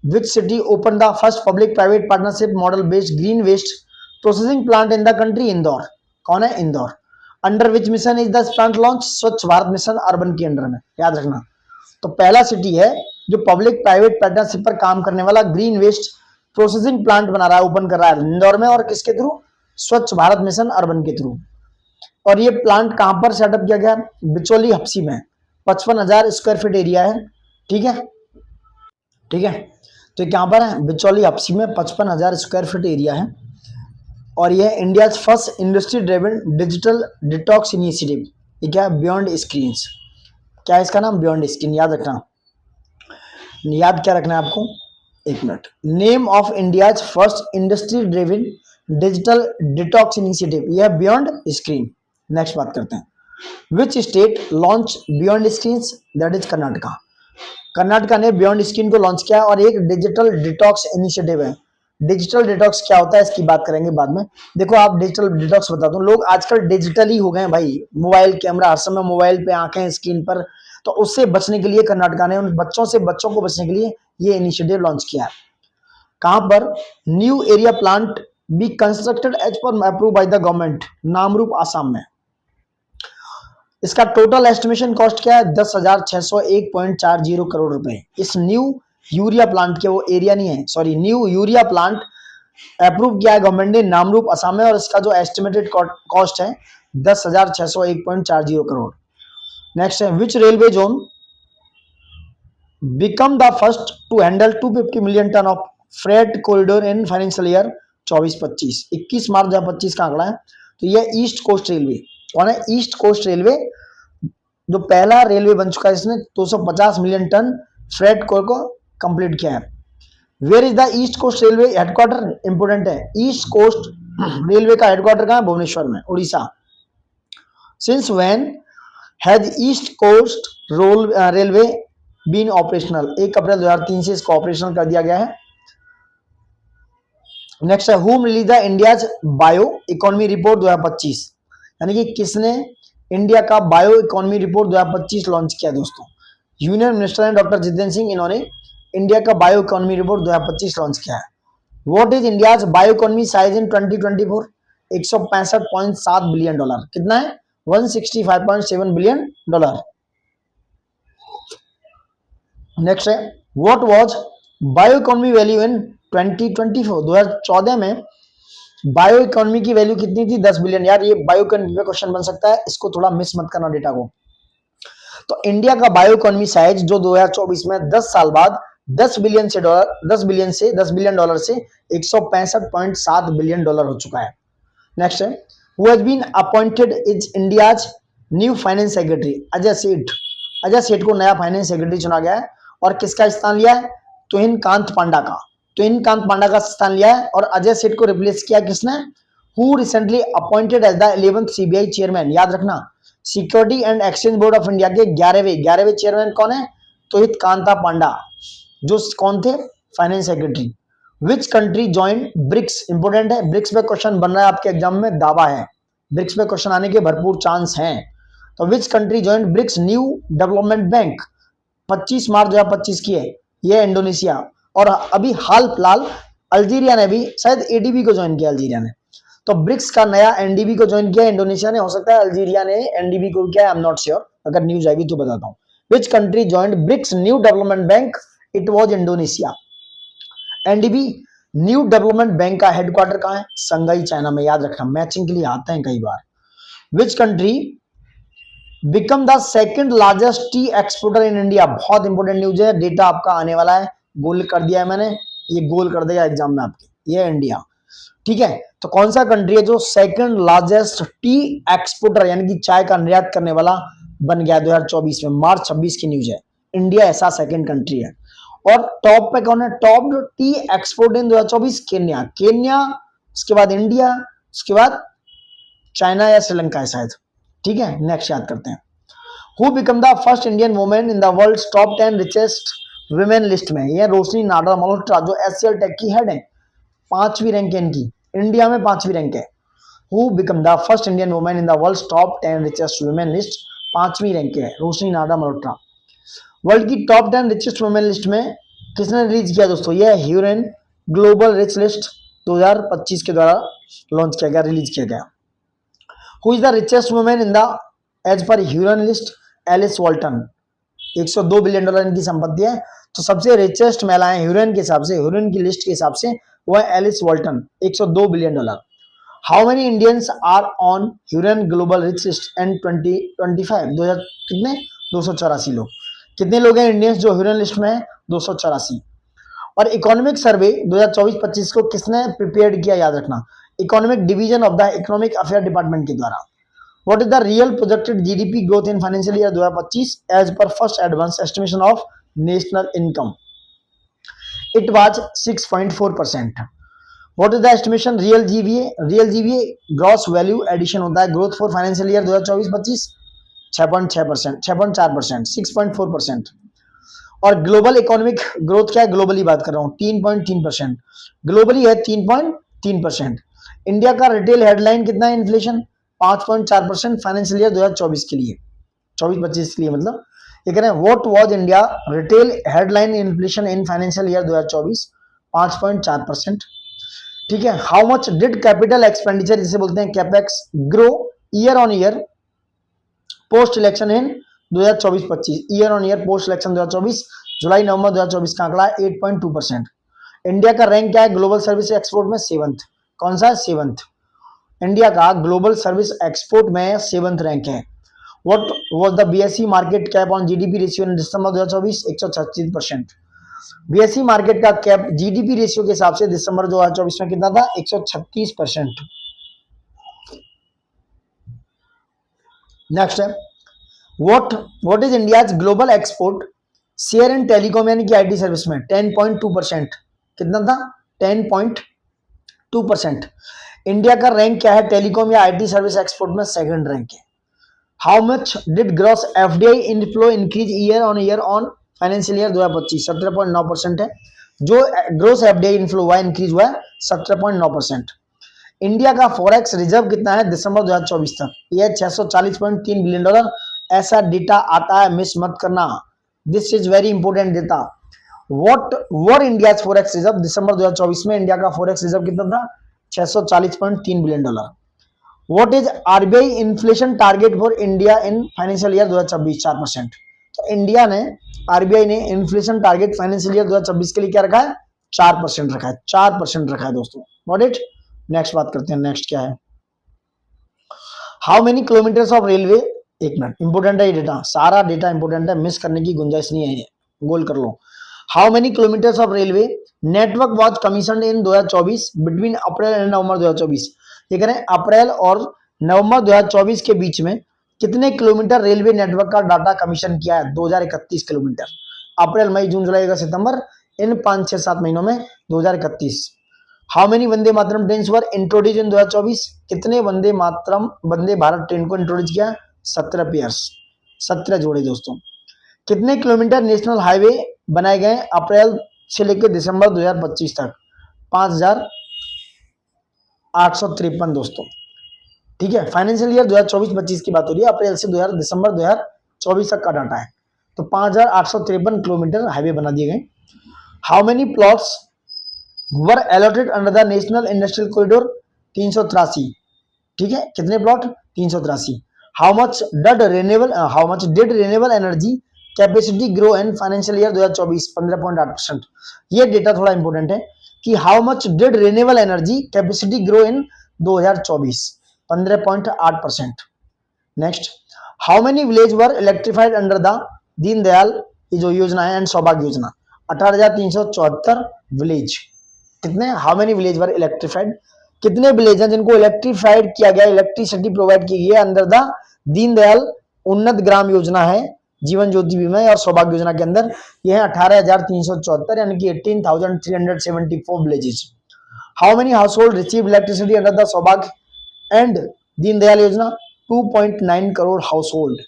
Which city open the first public private partnership model based green waste processing plant in the country? Indore. कौन है? Indore. Under which mission is the plant launch? Swachh Bharat mission urban के under में, याद रखना। तो पहला सिटी है जो पब्लिक प्राइवेट पार्टनरशिप पर काम करने वाला ग्रीन वेस्ट प्रोसेसिंग प्लांट बना रहा है, ओपन कर रहा है इंदौर में। और किसके थ्रू? स्वच्छ भारत मिशन अर्बन के थ्रू। और ये प्लांट कहां पर सेटअप किया गया? बिचौली हप्सी में। 55,000 स्क्वायर फीट एरिया है, ठीक है, ठीक है। तो ये कहां पर है? बिचौली हप्सी में 55,000 स्क्वायर फीट एरिया है। और यह India first industry driven digital detox initiative. ये क्या है? Beyond screens. क्या है इसका नाम? Beyond screen. याद रखना, याद क्या रखना है आपको? एक minute. Name of India's first industry driven digital detox initiative, यह बियॉन्ड स्क्रीन। नेक्स्ट बात करते हैं, which state launch beyond screen, that is Karnataka. Karnataka ने बियॉन्ड स्क्रीन को लॉन्च किया और एक डिजिटल डिटॉक्स इनिशिएटिव है। डिजिटल डिटॉक्स क्या होता है इसकी बात करेंगे बाद में। देखो आप डिजिटल डिटॉक्स बता दो, लोग आजकल डिजिटली हो गए हैं भाई, मोबाइल कैमरा हर समय मोबाइल पे, आंखें स्क्रीन पर, तो उससे बचने के लिए कर्नाटका ने उन बच्चों को बचने के लिए ये इनिशिएटिव लॉन्च किया है। कहां पर, new area plant be constructed as per approve by the government, Namrup Assam में। इसका टोटल एस्टिमेशन कॉस्ट क्या है, 10,601.40 करोड़ रुपए। इस न्यू यूरिया प्लांट के, वो एरिया नहीं है sorry, new urea plant approve किया है गवर्नमेंट ने नामरूप असम में, और इसका जो एस्टिमेटेड कॉस्ट है 10,601.40 करोड़। नेक्स्ट है, which railway zone become the first to handle 250 million ton of freight corridor in financial year 24-25। 21 मार्च 2025 का आंकड़ा है। तो यह ईस्ट कोस्ट रेलवे कौन है, ईस्ट कोस्ट रेलवे जो पहला रेलवे बन चुका है, इसने 250 मिलियन टन फ्रेट कोर को कंप्लीट किया है। Where is the east coast railway headquarter, important है, ईस्ट कोस्ट रेलवे का हेडक्वार्टर कहां है, भुवनेश्वर में, Orissa. Since when has east coast railway been operational, 1 अप्रैल 2003 से इसको ऑपरेशनल कर दिया गया है। नेक्स्ट है, हुम release the India's bio economy report 2025, यानी कि किसने इंडिया का बायो इकोनॉमी रिपोर्ट 2025 लॉन्च किया दोस्तों, यूनियन मिनिस्टर हैं डॉक्टर जितेंद्र सिंह, इन्होंने इंडिया का बायो इकोनॉमी रिपोर्ट 2025 लॉन्च किया है। What is India's bio economy size in 2024, 165.7 billion dollar, कितना है, 165.7 बिलियन डॉलर। नेक्स्ट है, what was bio economy value in 2024, 2014 में बायो इकोनॉमी की वैल्यू कितनी थी, 10 बिलियन। यार ये बायो इकोनॉमी पे क्वेश्चन बन सकता है, इसको थोड़ा मिस मत करना डेटा को। तो इंडिया का बायो इकोनॉमी साइज जो 2024 में 10 साल बाद 10 बिलियन डॉलर से 165.7 बिलियन डॉलर हो चुका है। नेक्स्ट है, who has been appointed is India's new finance secretary, Ajay Seth. Ajay सेठ को नया फाइनेंस सेक्रेटरी चुना गया है, और किसका स्थान लिया है, तुहिन कांत पांडा का। तुहिन कांत पांडा का स्थान लिया है, और अजय सेठ को रिप्लेस किया किसने, who recently appointed as the 11th SEBI chairman. याद रखना, security and exchange board of India के 11वें चेयरमैन कौन है, तुहिन कांता पांडा, जो कौन थे, finance secretary. Which country join BRICS, important है, ब्रिक्स पे क्वेश्चन बन रहा है आपके एग्जाम में, दावा है, ब्रिक्स पे क्वेश्चन आने के भरपूर चांस हैं। तो which country join BRICS new development bank, 25 मार्च 2025 की है, यह इंडोनेशिया। और अभी हाल फिलहाल अल्जीरिया ने भी शायद एडीबी को ज्वाइन किया, अल्जीरिया ने। तो ब्रिक्स का नया एनडीबी को ज्वाइन किया इंडोनेशिया ने, हो सकता है अल्जीरिया ने एनडीबी को किया, आई एम नॉट श्योर, अगर न्यूज आएगी तो बताता हूं। Which country joined BRICS new development bank, it was Indonesia. NDB new development bank का हेडक्वार्टर कहां है, संघाई चाइना में। याद रखना, मैचिंग के लिए आते हैं कई बार। Which country become the second largest tea exporter in India, बहुत इंपोर्टेंट न्यूज है, डेटा आपका आने वाला है, गोल कर दिया है मैंने, ये गोल कर देगा एग्जाम में आपके, ये इंडिया, ठीक है। तो कौन सा कंट्री है जो सेकंड लार्जेस्ट टी एक्सपोर्टर यानी कि चाय का निर्यात करने वाला बन गया 2024 में, मार्च 26 की न्यूज है, इंडिया ऐसा सेकंड कंट्री है। और टॉप पे कौन है, टॉप टी एक्सपोर्ट इन 2024, केन्या, उसके बाद इंडिया, उसके बाद चाइना या श्रीलंका है शायद, ठीक है। नेक्स्ट याद करते हैं, who become the first Indian women in the world top 10 richest women list में, ये रोशनी नाडा मल्होत्रा जो एचसीएल टेक की हेड है, 5वीं रैंक है इनकी, इंडिया में 5वीं रैंक है। Who become the first Indian women in the world top 10 richest women list, 5वीं रैंक है रोशनी नाडा मल्होत्रा। वर्ल्ड की टॉप 10 रिचेस्ट वुमेन लिस्ट में किसने रिलीज किया दोस्तों, यह ह्यूरन ग्लोबल रिच लिस्ट 2025 के द्वारा लॉन्च किया गया, रिलीज किया गया। Who is the richest women in the as per Hurun list, Alice Walton, 102 billion dollar इनकी संपत्ति है। तो सबसे रिचेस्ट महिलाएं ह्यूरन के हिसाब से, ह्यूरन की लिस्ट के हिसाब से वो है Alice Walton, 102 billion dollar. How many Indians are on Hurun global rich list and 2025, कितने, 284 लोग। कितने लोग हैं इंडियंस जो ह्यूरन लिस्ट में है, 284। और इकोनॉमिक सर्वे 2024-25 को किसने प्रिपेयर किया, याद रखना, economic division of the economic affair department के द्वारा। What is the real projected GDP growth in financial year 2025 as per first advance estimation of national income? It was 6.4%। What is the estimation real GVA? Real GVA gross value addition होता है growth for financial year 2024-25 6.6%, 6.4%, 6.4%। और global economic growth क्या है? Globally बात कर रहा हूं 3.3%, globally है 3.3%। इंडिया का रिटेल हेडलाइन कितना है? इन्फ्लेशन 5.4% फाइनेंशियल ईयर 2024 के लिए, 24-25 के लिए मतलब। ये कह रहे हैं what was India retail headline inflation in financial year 2024? 5.4%। ठीक है। How much did capital expenditure जिसे बोलते हैं capex grow year on year post election in 2024-25? Year on year post election 2024 जुलाई नवंबर 2024 का आंकड़ा 8.2%। इंडिया का रैंक क्या है ग्लोबल सर्विस एक्सपोर्ट में? 7th। कौन सा है? 7th। इंडिया का ग्लोबल सर्विस एक्सपोर्ट में 7th रैंक है। What was the BSE market cap on GDP ratio in December 2024? 136%। BSE market का कैप जीडीपी रेशियो के हिसाब से दिसंबर 2024 में कितना था? 136%। नेक्स्ट है what is India's global export share in telecom यानी कि आईटी सर्विस में? 10.2%। कितना था? 10.2%। इंडिया का रैंक क्या है टेलीकॉम या आईटी सर्विस एक्सपोर्ट में? 2nd रैंक है। How much did gross FDI inflow increase year on financial year 2025? 17.9% है जो ग्रोस एफडीआई इनफ्लो हुआ इंक्रीज हुआ है 17.9%। इंडिया का फॉरेक्स रिजर्व कितना है दिसंबर 2024 तक? यह $640.3 बिलियन। ऐसा डेटा आता है, मिस मत करना, this is very important data. What were India forex reserve दिसंबर 2024 में? इंडिया का फॉरेक्स रिजर्व कितना था? $640.3 billion. What is RBI inflation target for India in financial year 2024? 4%। तो इंडिया ने आरबीआई ने इन्फ्लेशन टारगेट फाइनेंशियल ईयर 2024 के लिए क्या रखा है? 4% रखा है, 4% रखा है दोस्तों। Not it. नेक्स्ट बात करते हैं। नेक्स्ट क्या है? How many kilometres of railway? 1 minute, important है ये डेटा, सारा डेटा इंपोर्टेंट है, मिस करने की गुंजाइश नहीं है, गोल कर लो। How many kilometres of railway network was commissioned in 2024 between April and November 2024? ये कह रहे हैं अप्रैल और नवंबर 2024 के बीच में कितने किलोमीटर रेलवे नेटवर्क का डाटा कमीशन किया है? 2031 किलोमीटर। अप्रैल मई जून जुलाई अगस्त सितंबर इन 5-6-7 महीनों में 2031। How many Vande Mataram trains were introduce इन 2024? कितने वंदे भारत ट्रेन को इंट्रोड्यूस किया? 17 पेयर्स, 17 जोड़े दोस्तों। कितने किलोमीटर नेशनल हाईवे बनाए गए अप्रैल से लेकर दिसंबर 2025 तक? 5853 दोस्तों। ठीक है। फाइनेंशियल ईयर 2024-25 की बात हो रही है, अप्रैल से दिसंबर 2024 तक का डाटा है। तो 5853 किलोमीटर हाईवे बना दिए गए। How many plots were allotted under the national industrial corridor? 383। ठीक है। कितने plot? 383। How much did renewable energy capacity grow in financial year 2024? 15.8%। ये डेटा थोड़ा इंपॉर्टेंट है कि how much did renewable energy capacity grow in 2024? 15.8%। Next, how many village were electrified under the Deendayal ये जो योजना है एंड सौभाग्य योजना? 18,374 विलेज। कितने? How many village were electrified? कितने विलेज हैं जिनको इलेक्ट्रिफाइड किया गया, इलेक्ट्रिसिटी प्रोवाइड की गई है अंडर द दीनदयाल उन्नत ग्राम योजना है, जीवन ज्योति बीमा और सौभाग्य योजना के अंदर? ये है 18,374 यानी कि 18,374 villages. How many house hold receive electricity under the सौभाग्य एंड दीनदयाल योजना? 2.9 crore house hold.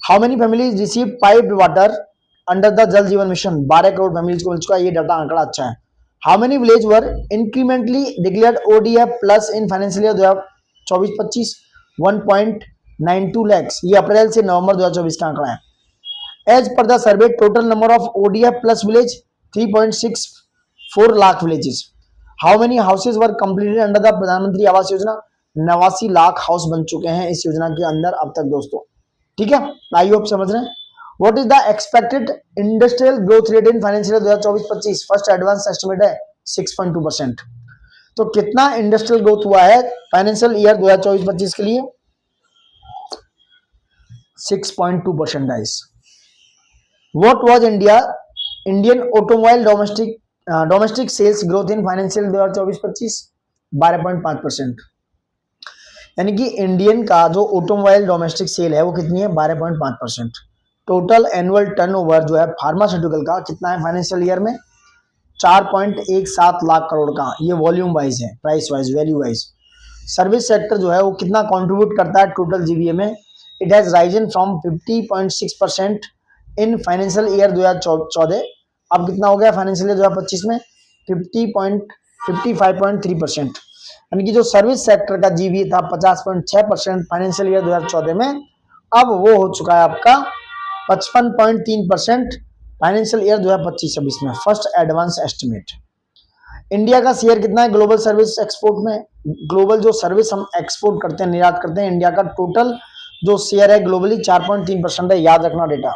How many families receive piped water under the जल जीवन मिशन? 12 करोड़ फैमिलीज को मिल चुका है। ये डाटा आंकड़ा अच्छा है। How many village were incrementally declared ODF plus in financial year 2024-25? 1.92 lakhs. ये अप्रैल से नवंबर 2024 का आंकड़ा है। As per the survey total number of ODF plus village 3.64 lakh villages. How many houses were completed under the Pradhan Mantri Awas योजना? 89 लाख हाउस बन चुके हैं इस योजना के अंदर अब तक दोस्तों। ठीक है, आई होप समझ रहे हैं। What is the expected industrial growth rate in financial 2024-25? First advance estimate है 6.2%। तो कितना इंडस्ट्रियल ग्रोथ हुआ है फाइनेंशियल ईयर 2024-25 के लिए? 6.2% guys. What was Indian automobile domestic sales growth in financial 2024-25? 12.5%। यानी कि इंडियन का जो ऑटोमोबाइल डोमेस्टिक सेल है वो कितनी है? 12.5%। टोटल एनुअल टर्नओवर जो है फार्मास्यूटिकल का कितना है फाइनेंशियल ईयर में? 4.17 लाख करोड़ का, ये वॉल्यूम वाइज है, price wise, value wise. Service sector जो है वो कितना कंट्रीब्यूट करता है टोटल जीबीए में? It has risen from 50.6% in financial year 2014, अब कितना हो गया फाइनेंशियल ईयर 2025 में? 55.3%। यानी कि जो सर्विस सेक्टर का जीबीए था 50.6% फाइनेंशियल ईयर 2014 में, अब वो हो चुका है आपका 55.3% फाइनेंशियल ईयर 2025-26 में, फर्स्ट एडवांस एस्टिमेट। इंडिया का शेयर कितना है ग्लोबल सर्विस एक्सपोर्ट में? ग्लोबल जो सर्विस हम एक्सपोर्ट करते हैं, निर्यात करते हैं, इंडिया का टोटल जो शेयर है ग्लोबली 4.3% है, याद रखना डेटा।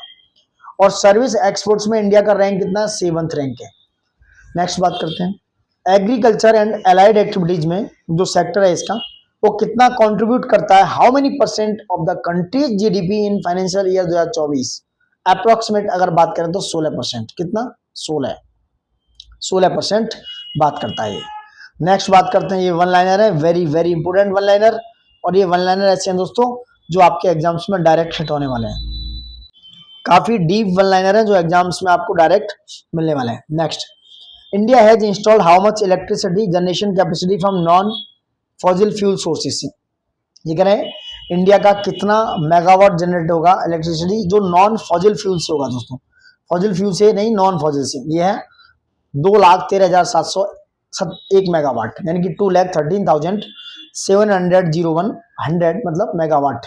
और सर्विस एक्सपोर्ट्स में इंडिया का रैंक कितना है? 7th रैंक है। नेक्स्ट बात करते हैं, एग्रीकल्चर एंड एलाइड एक्टिविटीज में जो सेक्टर है इसका, वो कितना कंट्रीब्यूट करता है? How many percent of the countries GDP in financial year 2024? Approximate अगर बात करें तो 16%। कितना? 16% बात करता है ये। नेक्स्ट बात करते हैं, ये वन लाइनर है, very very important one liner. और ये वन लाइनर ऐसे हैं दोस्तों जो आपके एग्जाम्स में डायरेक्ट हिट होने वाले हैं, काफी डीप वन लाइनर है जो एग्जाम्स में आपको डायरेक्ट मिलने वाले हैं। Next, India has installed how much electricity generation capacity from non fossil fuel sources? ये कह रहे हैं इंडिया का कितना मेगावाट जनरेट होगा इलेक्ट्रिसिटी जो नॉन फॉसिल फ्यूल से होगा दोस्तों, फॉसिल फ्यूल से नहीं, नॉन फॉसिल से। ये है 2,13,701 मेगावाट, यानी कि 2,13,701 मतलब megawatt.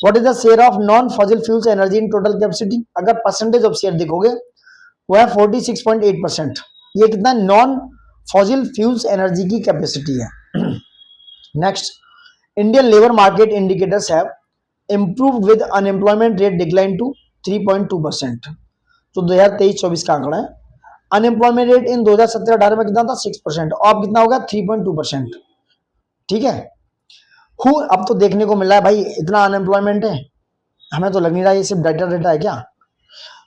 What is the share of non fossil fuels energy in total capacity? अगर परसेंटेज ऑफ शेयर देखोगे वो है 46.8%। ये कितना? नॉन फॉसिल फ्यूल्स एनर्जी की कैपेसिटी है। Next, Indian labour market indicators have improved with unemployment rate decline to 3.2%। तो 2023-24 का आंकड़ा है। अनएम्प्लॉयमेंट रेट इन 2017-18 में कितना था? 6%, और अब कितना होगा? 3.2%। ठीक है। अब तो देखने को मिल रहा है भाई इतना अनएम्प्लॉयमेंट है, हमें तो लग नहीं रहा ये सिर्फ डेटा है क्या।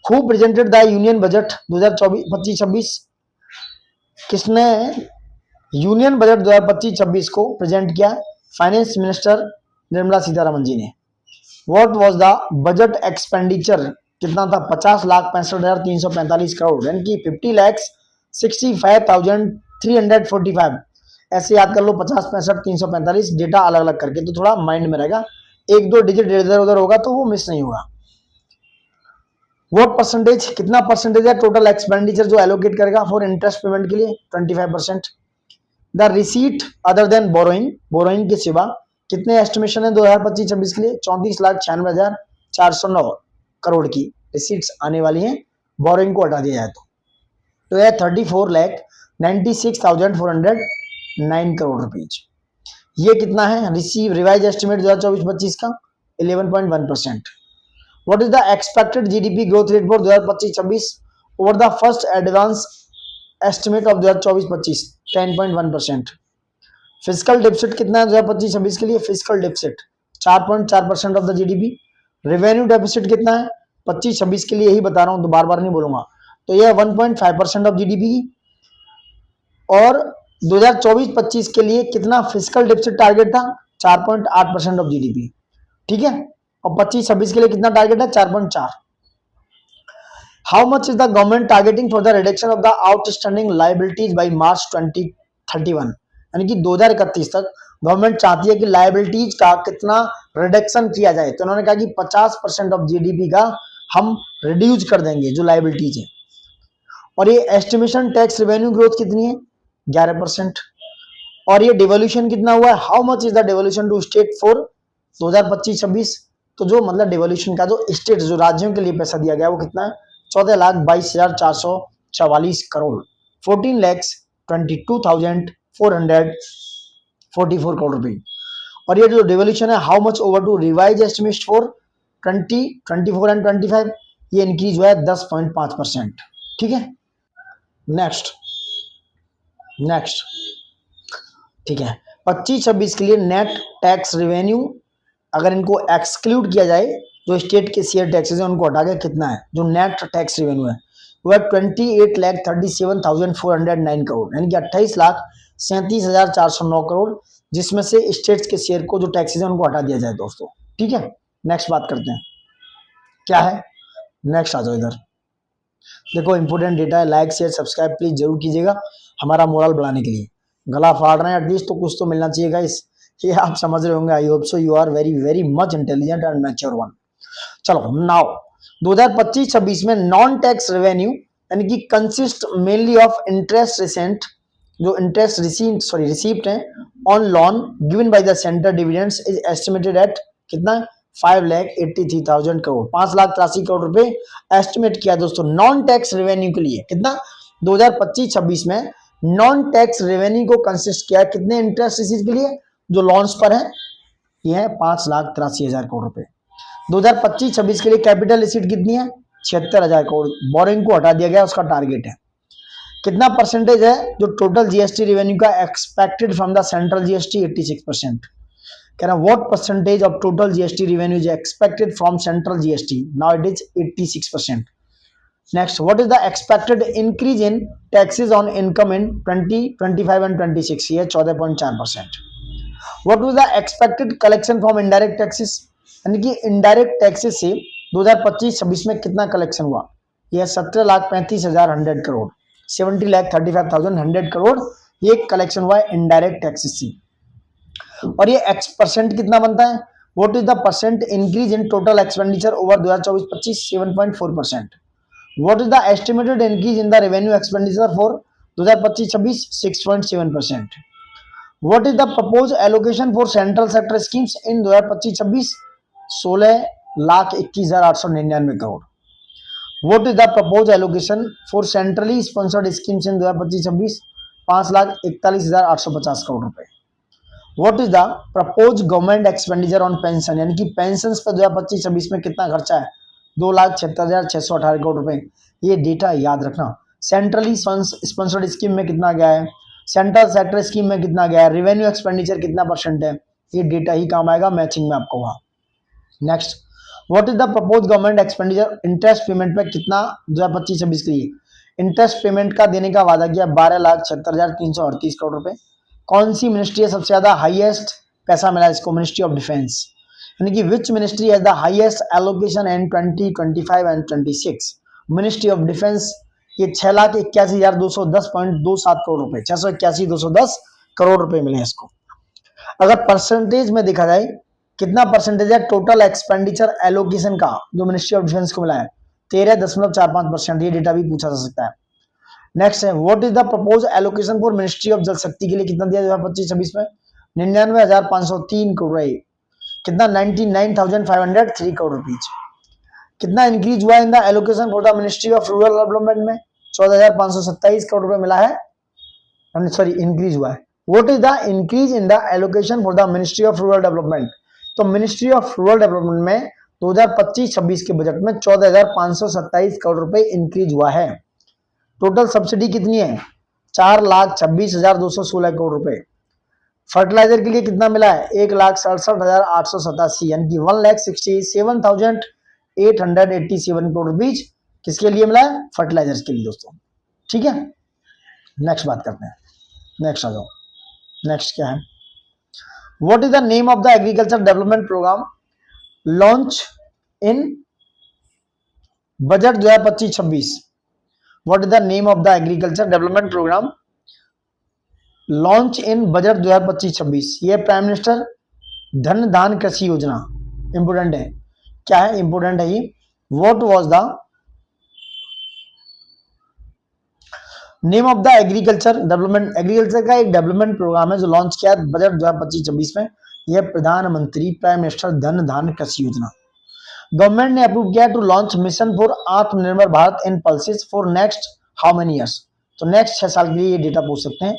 Who presented the union budget 2025-26? किसने यूनियन बजट 2025-26 को प्रेजेंट किया? फाइनेंस मिनिस्टर निर्मला सीतारमन जी ने। What was the budget expenditure? कितना था? 50,65,345 करोड़, यानी कि 50,65,345। ऐसे याद कर लो, 50, 65, 345 डेटा अलग अलग करके, तो थोड़ा माइंड में रहेगा। एक दो डिजिट इधर उधर होगा तो वो मिस नहीं होगा। What percentage? कितना परसेंटेज है टोटल एक्सपेंडिचर जो एलोकेट करेगा फॉर इंटरेस्ट पेमेंट के लिए? 25%। The receipt other than borrowing, borrowing के सिवा कितने एस्टिमेशन है 2025-26 के लिए? 34,96,409 करोड़ की रिसीट्स आने वाली हैं, बोरोइंग को हटा दिया जाए तो यह 34,96,409 करोड़ रुपीज। ये कितना है रिसीव रिवाइज एस्टिमेट 2024-25 का? 11.1%। What is the expected GDP growth rate for 2025-26 over the first advance estimate of 2024-25? 10.1%। Physical deficit कितना है 2025-26 के लिए? Physical deficit 4.4% of the GDP. Revenue deficit कितना है 25-26 के लिए? यही बता रहा हूं तो बार बार नहीं बोलूंगा। तो यह 1.5% ऑफ जीडीपी की। और 2024-25 के लिए कितना फिजिकल डेफिसिट टारगेट था? 4.8% ऑफ जीडीपी। ठीक है। और 25-26 के लिए कितना टारगेट है? 4.4। How much is the government targeting for the reduction of the outstanding liabilities by March 2031? यानी कि 2031 तक गवर्नमेंट चाहती है कि लायबिलिटीज का कितना रिडक्शन किया जाए। तो उन्होंने कहा कि 50% ऑफ जीडीपी का हम रिड्यूस कर देंगे जो लायबिलिटीज है। और ये एस्टिमेशन टैक्स रेवेन्यू ग्रोथ कितनी है? 11%। और ये डिवोल्यूशन कितना हुआ है? How much is the devolution to state for 2025-26? तो जो मतलब डिवोल्यूशन का जो स्टेट जो राज्यों के लिए पैसा दिया गया वो कितना है? 14,22,444 करोड़, 14,22,444 करोड़ रुपए। और ये जो डिवोल्यूशन है how much over to revise estimate for 2024 and 25? ये इंक्रीज हुआ है 10.5%। ठीक है। नेक्स्ट ठीक है, 25-26 के लिए नेट टैक्स रेवेन्यू अगर इनको एक्सक्लूड किया जाए जो स्टेट के शेयर टैक्सेस हैं उनको हटा के कितना है जो नेट टैक्स रेवेन्यू है वो है 28,37,409 करोड़, यानी कि 28,37,409 करोड़, जिसमें से स्टेट्स के शेयर को जो टैक्सेस हैं उनको हटा दिया जाए दोस्तों। ठीक है। नेक्स्ट बात करते हैं क्या है। नेक्स्ट आ जाओ इधर। देखो इंपॉर्टेंट डेटा है, लाइक शेयर सब्सक्राइब प्लीज जरूर कीजिएगा हमारा मोरल बढ़ाने के लिए। गला फाड़ रहे हैं एटलीस्ट तो कुछ तो मिलना चाहिए गाइस, ये आप समझ रहे होंगे। I hope so you are very very much intelligent and mature one. चलो नाउ 2025-26 में नॉन टैक्स रेवेन्यू यानी कि consist mainly of interest recent, जो इंटरेस्ट रिसीव्ड है on loan given by the centre dividends is estimated at कितना 5,83,000 करोड़, 5,83,000 रुपए estimate किया दोस्तों नॉन टैक्स रेवेन्यू के लिए। कितना 2025-26 में नॉन टैक्स रेवेन्यू को कंसिस्ट किया कितने इंटरेस्ट रिसीव के लिए जो लॉन्स पर है, ये है 5,83,000 करोड़ रुपए। 2025-26 के लिए कैपिटल रिसीट कितनी है 76,000 करोड़, बोरिंग को हटा दिया गया, उसका टारगेट है कितना परसेंटेज है जो टोटल जीएसटी रेवेन्यू का expected from the central GST 86%। कह रहा what percentage of total GST revenue is expected from central GST, now it is 86%। Next, what is the expected increase in taxes on income in 2025 and 26, ये 14.4%। What was the expected collection from indirect taxes, यानी कि indirect taxes से 2025-26 में कितना collection हुआ, यह 17,35,100 करोड़, 70,35,100 करोड़ ये collection हुआ है इनडायरेक्ट टैक्सेस से। और ये एक्स परसेंट कितना बनता है, what is the percent increase in total expenditure over 2024-25, 7.4%। What is the estimated increase in the revenue expenditure for 2025-26, 6.7%। What is the propose allocation for central sector schemes in 2025-26, 16,21,899 crore. What is the proposed allocation for centrally sponsored schemes in 2025-26, 5,41,850 crore रुपए। What is the proposed government expenditure on pension, यानी कि pension पर 2025-26 में कितना खर्चा है 2,76,618 करोड़ रुपए। ये डेटा याद रखना, सेंट्रली स्पॉन्सर्ड स्कीम में कितना गया है, सेंट्रल सेक्टर स्कीम में कितना गया है, रेवेन्यू एक्सपेंडिचर कितना परसेंट है, ये डेटा ही काम आएगा मैचिंग में आपको वहां। Next, what is the propose government expenditure interest payment पे कितना 2025-26 के लिए इंटरेस्ट पेमेंट का देने का वादा किया 12,76,338 करोड़ रुपए। कौन सी मिनिस्ट्री है सबसे ज्यादा हाईएस्ट पैसा मिला इसको, मिनिस्ट्री ऑफ डिफेंस, यानी कि which ministry has the highest allocation in 2025 and 26, ministry of defence, ये 6,81,210.27 करोड़ रुपए, 681,210 करोड़ रुपए मिले इसको। अगर परसेंटेज में देखा जाए कितना परसेंटेज है टोटल एक्सपेंडिचर एलोकेशन का जो मिनिस्ट्री ऑफ डिफेंस को मिला है 13.45%, ये डेटा भी पूछा जा सकता है। नेक्स्ट है what is the propose allocation for ministry of जल शक्ति के लिए कितना दिया 2025-26 में 99,503 करोड़, कितना 99,503 करोड़ रुपीज। कितना इंक्रीज हुआ in the allocation for the ministry of rural development में 14,527 करोड़ रुपए मिला है, सॉरी इंक्रीज हुआ है। What is the increase in the allocation for the ministry of rural development, तो मिनिस्ट्री ऑफ रूरल डेवलपमेंट में 2025-26 के बजट में 14,527 करोड़ रुपए इंक्रीज हुआ है। टोटल सब्सिडी कितनी है 4,26,216 करोड़ रुपए। फर्टिलाइजर के लिए कितना मिला है 1,67,887, यानी कि 1,67,887 करोड़ रुपीज किसके लिए मिला है, फर्टिलाइजर के लिए दोस्तों। ठीक है, नेक्स्ट बात करते हैं, नेक्स्ट आ जाओ। नेक्स्ट क्या है, what is the name of the agriculture development programme launch in budget 2025-26, what is the name of the agriculture development programme launch in budget 2025-26, ये प्राइम मिनिस्टर धन धान कृषि योजना। इंपोर्टेंट है, क्या है इंपोर्टेंट है ये, what was the name of the agriculture development, agriculture का एक डेवलपमेंट प्रोग्राम है जो लॉन्च किया बजट 2025-26 में, यह प्रधानमंत्री प्राइम मिनिस्टर धन धान कृषि योजना। गवर्नमेंट ने अप्रूव किया to launch mission for Atmanirbhar Bharat in pulses for next how many years, तो नेक्स्ट 6 साल के लिए ये डेटा पूछ सकते हैं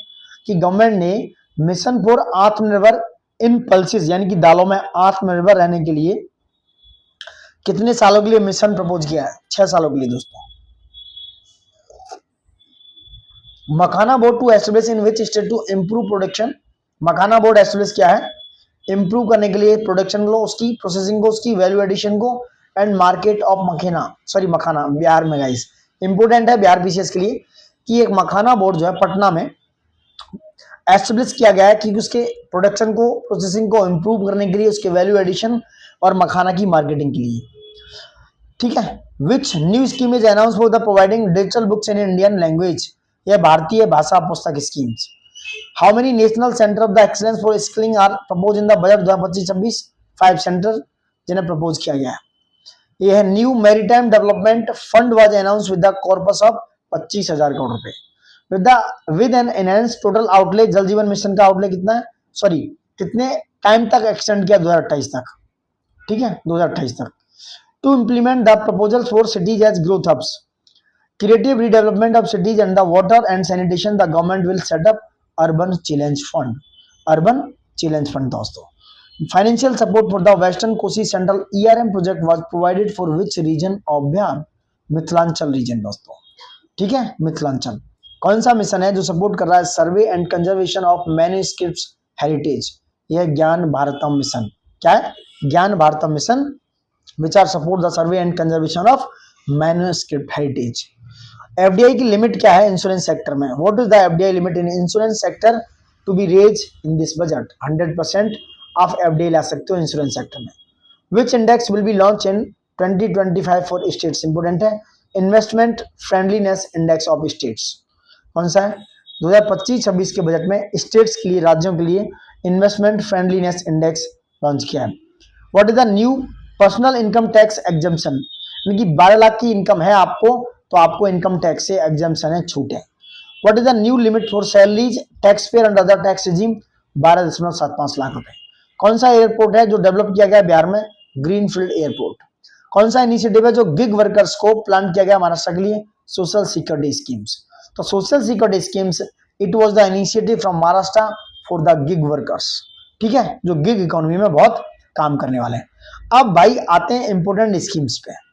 कि गवर्नमेंट ने मिशन फॉर आत्मनिर्भर इन पल्सेस यानी कि दालों में आत्मनिर्भर रहने के लिए कितने सालों के लिए मिशन प्रपोज किया है, 6 सालों के लिए दोस्तों। Makhana board to establish in which state to improve production, makhana board establish किया है इम्प्रूव करने के लिए प्रोडक्शन को, उसकी प्रोसेसिंग को, उसकी वैल्यू एडिशन को एंड मार्केट ऑफ मखाना बिहार में गाइस। इंपोर्टेंट है बिहार पीसीएस के लिए कि एक मखाना बोर्ड जो है पटना में एस्टेब्लिश किया गया है कि उसके प्रोडक्शन को, प्रोसेसिंग को इम्प्रूव करने के लिए, उसके वैल्यू एडिशन और मखाना की मार्केटिंग के लिए। ठीक है, which new scheme is announce for the providing digital books in Indian language? यह Bharatiya Bhasha Pustak schemes. How many national centre of the excellence for skilling are propose in the budget 2025-26? 5 centre जिन्हें propose किया गया है। ये है new maritime development fund was announce with the corpus of 25,000 crore रुपए with an enhance total outlay. Jal Jeevan mission का outlay कितना है, सॉरी कितने टाइम तक एक्सटेंड किया, 2028 तक, ठीक है 2028 तक। To implement the proposal for cities as growth hubs, creative redevelopment of cities and the water and sanitation, the government will set up urban challenge fund. Urban challenge fund दोस्तों। Financial support for the western Kosi central ERM project was provided for which region of Bihar? Mithilanchal region दोस्तों, ठीक है मिथिलांचल। कौन सा mission है जो support कर रहा है survey and conservation of manuscripts heritage? यह ज्ञान भारतम मिशन। क्या है? Gyan Bharatam mission which are support the survey and conservation of manuscript heritage. FDI की लिमिट क्या है इंश्योरेंस सेक्टर में? What is the FDI limit in insurance sector to be raise in this budget? 100% आप FDI ला सकते हो इंश्योरेंस सेक्टर में। Which index will be launch in 2025 for states? Important है, investment friendliness index of states. कौन सा है? 2025-26 के बजट में स्टेट्स के लिए, राज्यों के लिए इन्वेस्टमेंट फ्रेंडलीनेस इंडेक्स लॉन्च किया है। What is the new personal income tax exemption? यानी कि 12 लाख की इनकम है आपको तो आपको इनकम टैक्स से एग्जम्पशन है, छूट है। What is the new limit for salaries tax payer under the tax regime? 12.75 lakh रुपए। कौन सा एयरपोर्ट है जो डेवलप किया गया बिहार में? Greenfield airport. कौन सा इनिशिएटिव है जो गिग वर्कर्स को प्लान किया गया महाराष्ट्र के लिए? Social security schemes. तो social security schemes it was the initiative from Maharashtra for the gig workers, ठीक है, जो गिग इकोनॉमी में बहुत काम करने वाले हैं। अब भाई आते हैं इंपोर्टेंट स्कीम्स पे।